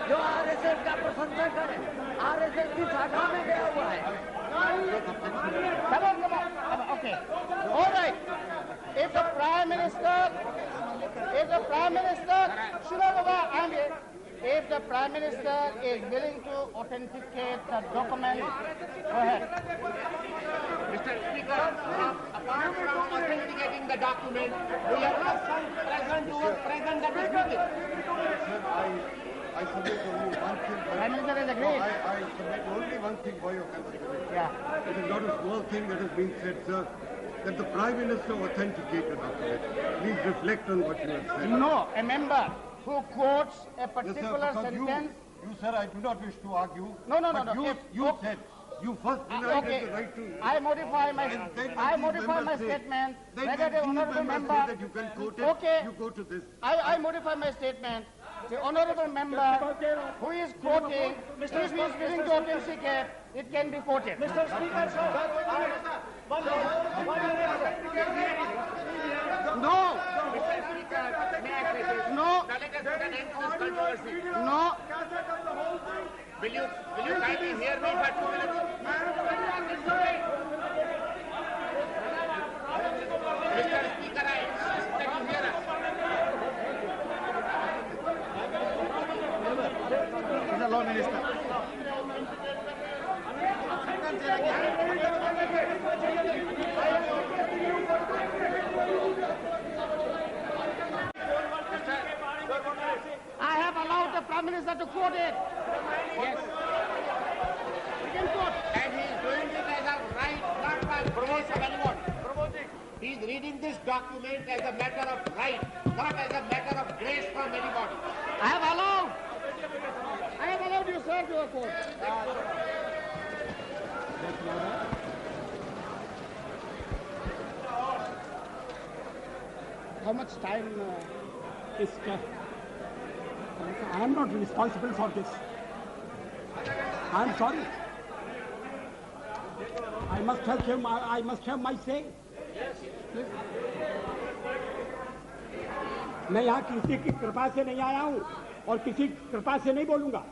J: जो आरएसएस का प्रशंसा करे, आरएसएस की शाखा में गया हुआ है।
D: Okay, all right. If the Prime Minister, Shiro Baba, I'm here. If the Prime Minister is willing to authenticate the document, go ahead.
K: Mr. Speaker, apart from authenticating the document, we have some present who was present at this meeting.
G: I submit only one thing.
D: Prime Minister is agreed.
G: I submit only one thing for your consideration.
D: Yeah.
G: It is not a small thing that has been said, sir, that the Prime Minister authenticated the document. Please reflect on what you have said.
D: No, a member who quotes a particular sentence.
G: You, sir, I do not wish to argue.
D: No.
G: You said, you first denied the right to.
D: I modify my statement. Whether the honourable member
G: that you can quote it,
D: okay,
G: you go to this.
D: I modify my statement. The honourable member who is quoting, if he is willing to authenticate, it can be quoted.
I: Mr. Speaker, sir.
D: No. No. No.
K: Will you kindly hear me for 2 minutes? Mr. Speaker, I insist that you hear us.
D: He's a law minister. I have allowed the Prime Minister to quote it.
K: Yes.
D: He can quote.
K: And he is doing it as a right, not by grace of anyone. He is reading this document as a matter of right, not as a matter of grace from anybody.
D: I have allowed you, sir, to quote. How much time
B: is kept? I am not responsible for this. I am sorry. I must have my say. मैं यहाँ किसी की कृपा से नहीं आया हूँ और किसी कृपा से नहीं बोलूंगा।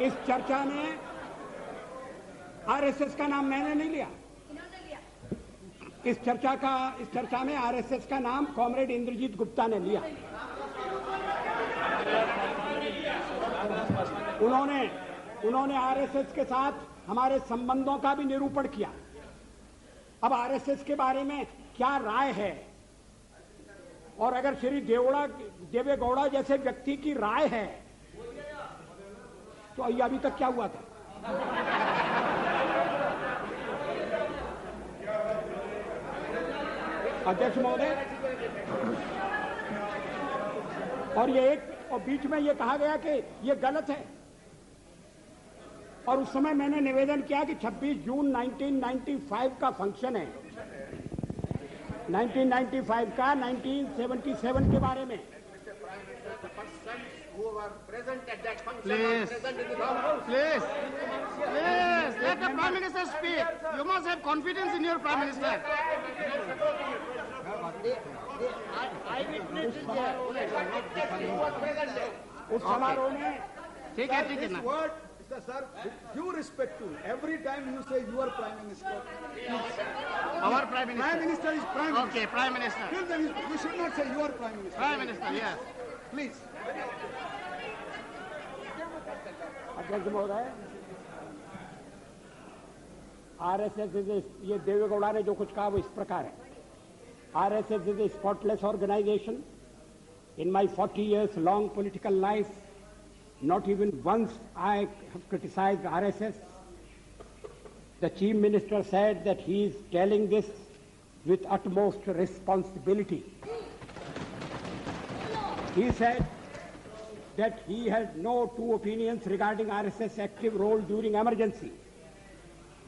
B: इस चर्चा में आरएसएस का नाम मैंने नहीं लिया। इस चर्चा में आरएसएस का नाम कॉमरेड इंद्रजीत गुप्ता ने लिया। उन्होंने आरएसएस के साथ हमारे संबंधों का भी निरूपण किया। अब आरएसएस के बारे में क्या राय है, और अगर श्री देवेगौड़ा जैसे व्यक्ति की राय है तो ये अभी तक क्या हुआ था? अध्यक्ष महोदय, और बीच में ये कहा गया कि ये गलत है, और उस समय मैंने निवेदन किया कि 26 जून 1995 का फंक्शन है, 1995 का 1977 के बारे में।
K: who were present at that function
D: Please.
K: are present in the House.
D: Please, let the Prime Minister speak. You must have confidence in your Prime Minister.
J: eyewitness is there.
K: Who was present there?
B: उस समारोह में
D: ठीक है
G: This
D: ना.
G: word, sir, due respect to every time you say your Prime Minister.
D: Our Prime Minister.
G: Prime Minister is Prime Minister.
D: Okay, Prime Minister.
G: Till then, you should not say your Prime Minister.
D: Prime Minister, yes.
G: Please.
B: अध्यक्ष महोदय, RSS ये देवेगौड़ा ने जो कुछ कहा वो इस प्रकार है. RSS is a spotless organisation. In my 40 years long political life, not even once I have criticized RSS. The Chief Minister said that he is telling this with utmost responsibility. He said that he had no two opinions regarding RSS active role during emergency.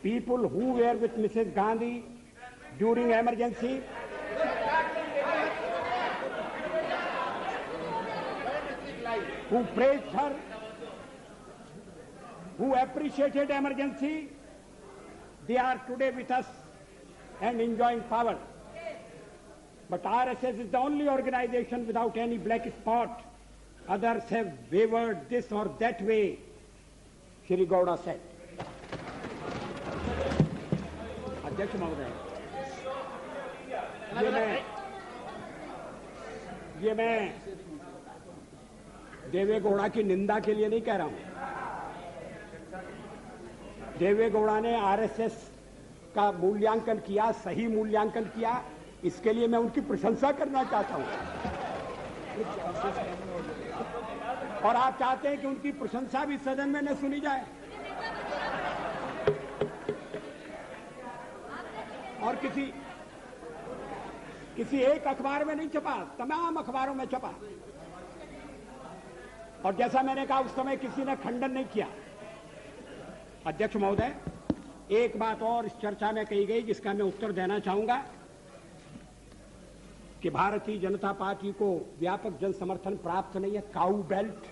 B: People who were with Mrs. Gandhi during emergency who praised her, who appreciated emergency, they are today with us and enjoying power. But RSS is the only organization without any black spot. Others have wavered this or that way, Shri Gowda said. अध्यक्ष महोदय, ये मैं देवेगौड़ा की निंदा के लिए नहीं कह रहा हूं. देवेगौड़ा ने आरएसएस का मूल्यांकन किया, सही मूल्यांकन किया, इसके लिए मैं उनकी प्रशंसा करना चाहता हूं. और आप चाहते हैं कि उनकी प्रशंसा भी सदन में न सुनी जाए. और किसी एक अखबार में नहीं छपा, तमाम अखबारों में छपा. और जैसा मैंने कहा उस समय किसी ने खंडन नहीं किया. अध्यक्ष महोदय, एक बात और इस चर्चा में कही गई जिसका मैं उत्तर देना चाहूंगा कि भारतीय जनता पार्टी को व्यापक जन समर्थन प्राप्त नहीं है. Cow belt,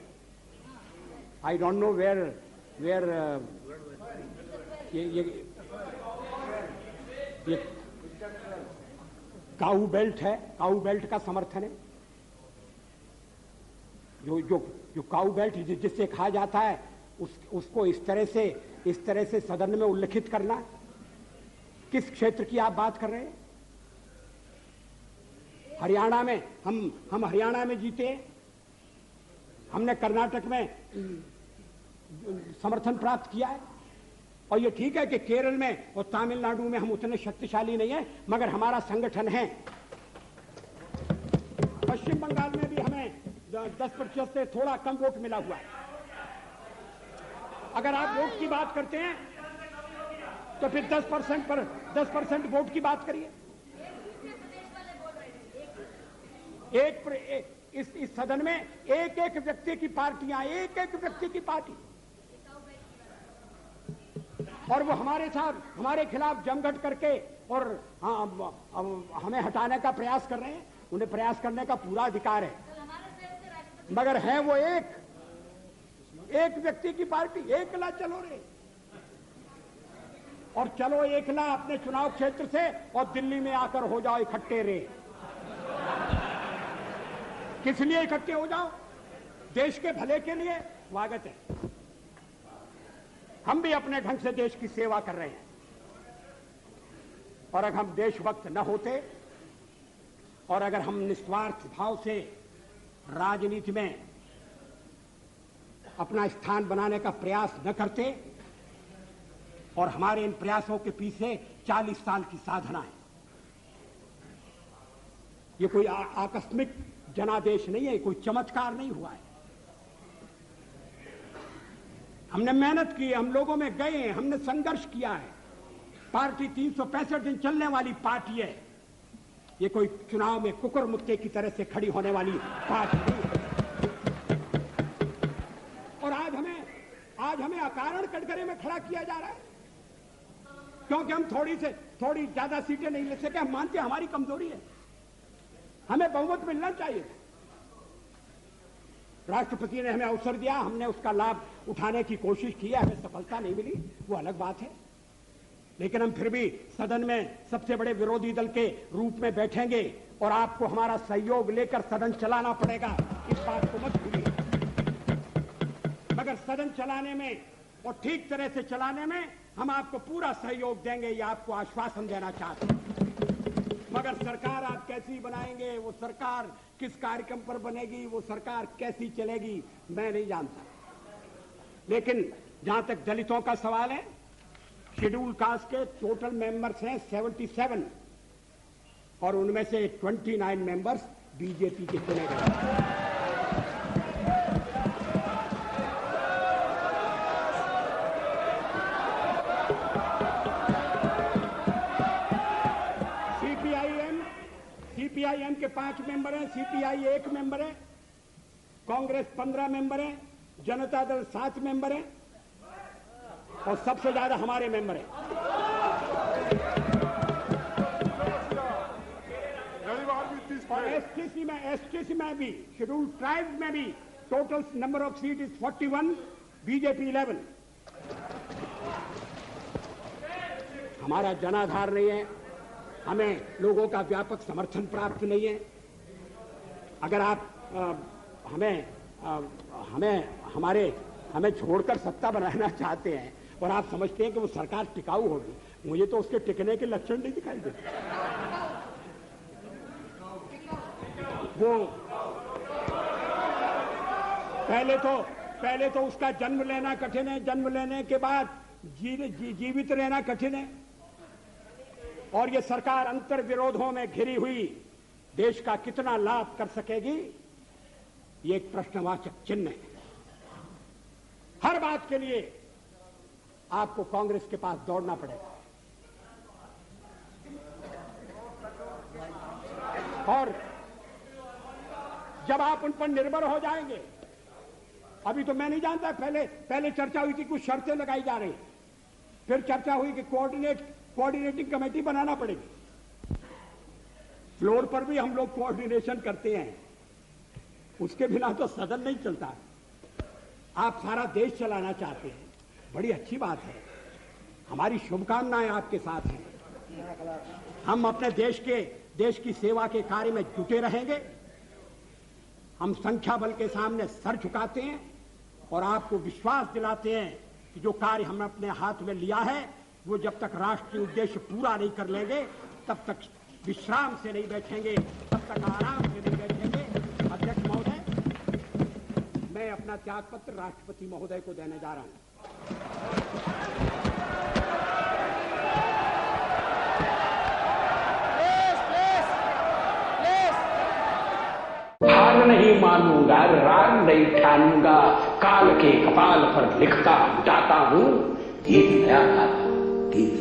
B: I don't know where ये काऊ बेल्ट है, काऊ बेल्ट का समर्थन है. जो काऊ बेल्ट जिससे कहा जाता है उसको इस तरह से सदन में उल्लेखित करना. किस क्षेत्र की आप बात कर रहे हैं? हरियाणा में हम हरियाणा में जीते, हमने कर्नाटक में समर्थन प्राप्त किया है. और ये ठीक है कि केरल में और तमिलनाडु में हम उतने शक्तिशाली नहीं हैं, मगर हमारा संगठन है. पश्चिम बंगाल में भी हमें 10% से थोड़ा कम वोट मिला हुआ है. अगर आप वोट की बात करते हैं तो फिर 10% वोट की बात करिए. इस सदन में एक व्यक्ति की पार्टियां, एक व्यक्ति की पार्टी, और वो हमारे खिलाफ जमघट करके और हमें हटाने का प्रयास कर रहे हैं. उन्हें प्रयास करने का पूरा अधिकार है, मगर है वो एक व्यक्ति की पार्टी. एकला चलो रे, और चलो एकला अपने चुनाव क्षेत्र से और दिल्ली में आकर हो जाओ इकट्ठे रे. किस लिए इकट्ठे हो जाओ? देश के भले के लिए. स्वागत है. हम भी अपने ढंग से देश की सेवा कर रहे हैं. और अगर हम देशभक्त न होते और अगर हम निस्वार्थ भाव से राजनीति में अपना स्थान बनाने का प्रयास न करते, और हमारे इन प्रयासों के पीछे 40 साल की साधना है. ये कोई आकस्मिक जनादेश नहीं है, कोई चमत्कार नहीं हुआ है. हमने मेहनत की, हम लोगों में गए, हमने संघर्ष किया है. पार्टी 365 दिन चलने वाली पार्टी है. ये कोई चुनाव में कुकुर मुत्ते की तरह से खड़ी होने वाली पार्टी नहीं है. और आज हमें अकारण कटघरे में खड़ा किया जा रहा है क्योंकि हम थोड़ी ज्यादा सीटें नहीं ले सके. हम मानते हैं हमारी कमजोरी है, हमें बहुमत मिलना चाहिए. राष्ट्रपति ने हमें अवसर दिया, हमने उसका लाभ उठाने की कोशिश की है, हमें सफलता नहीं मिली, वो अलग बात है। लेकिन हम फिर भी सदन में सबसे बड़े विरोधी दल के रूप में बैठेंगे और आपको हमारा सहयोग लेकर सदन चलाना पड़ेगा, इस बात को मत भूलिए। मगर सदन चलाने में और ठीक तरह से चलाने में हम आपको पूरा सहयोग देंगे, ये आपको आश्वासन देना चाहते हैं। मगर सरकार आप कैसी बनाएंगे, वो सरकार किस कार्यक्रम पर बनेगी, वो सरकार कैसी चलेगी, मैं नहीं जानता। लेकिन जहां तक दलितों का सवाल है, शेड्यूल कास्ट के टोटल मेंबर्स हैं 77 और उनमें से 29 मेंबर्स बीजेपी के चुने गए। सीपीआईएम के 5 मेंबर हैं, सीपीआई 1 मेंबर है, कांग्रेस 15 मेंबर है, जनता दल 7 मेंबर है और सबसे ज्यादा हमारे मेंबर हैं। और एसटीसी में भी, शेड्यूल ट्राइब्स में भी total number of seat is 41, BJP 11। हमारा जनाधार नहीं है, हमें लोगों का व्यापक समर्थन प्राप्त नहीं है। अगर आप हमें छोड़कर सत्ता बनाना चाहते हैं और आप समझते हैं कि वो सरकार टिकाऊ होगी, मुझे तो उसके टिकने के लक्षण नहीं दिखाई देते। वो पहले तो उसका जन्म लेना कठिन है, जन्म लेने के बाद जीवित रहना कठिन है, और ये सरकार अंतर विरोधों में घिरी हुई देश का कितना लाभ कर सकेगी, ये एक प्रश्नवाचक चिन्ह है। हर बात के लिए आपको कांग्रेस के पास दौड़ना पड़ेगा, और जब आप उन पर निर्भर हो जाएंगे, अभी तो मैं नहीं जानता, पहले चर्चा हुई थी, कुछ शर्तें लगाई जा रही, फिर चर्चा हुई कि कोऑर्डिनेटिंग कमेटी बनाना पड़ेगी। फ्लोर पर भी हम लोग कोऑर्डिनेशन करते हैं, उसके बिना तो सदन नहीं चलता। आप सारा देश चलाना चाहते हैं, बड़ी अच्छी बात है, हमारी शुभकामनाएं आपके साथ हैं। हम अपने देश की सेवा के कार्य में जुटे रहेंगे। हम संख्या बल के सामने सर झुकाते हैं और आपको विश्वास दिलाते हैं कि जो कार्य हमने अपने हाथ में लिया है, वो जब तक राष्ट्रीय उद्देश्य पूरा नहीं कर लेंगे, तब तक विश्राम से नहीं बैठेंगे, तब तक आराम से नहीं बैठेंगे। अध्यक्ष महोदय, मैं अपना त्यागपत्र राष्ट्रपति महोदय को देने जा रहा हूं।
A: हार नहीं मानूंगा, राग नहीं ठानूंगा, काल के कपाल पर लिखता जाता हूं, गीत नया गाता, गीत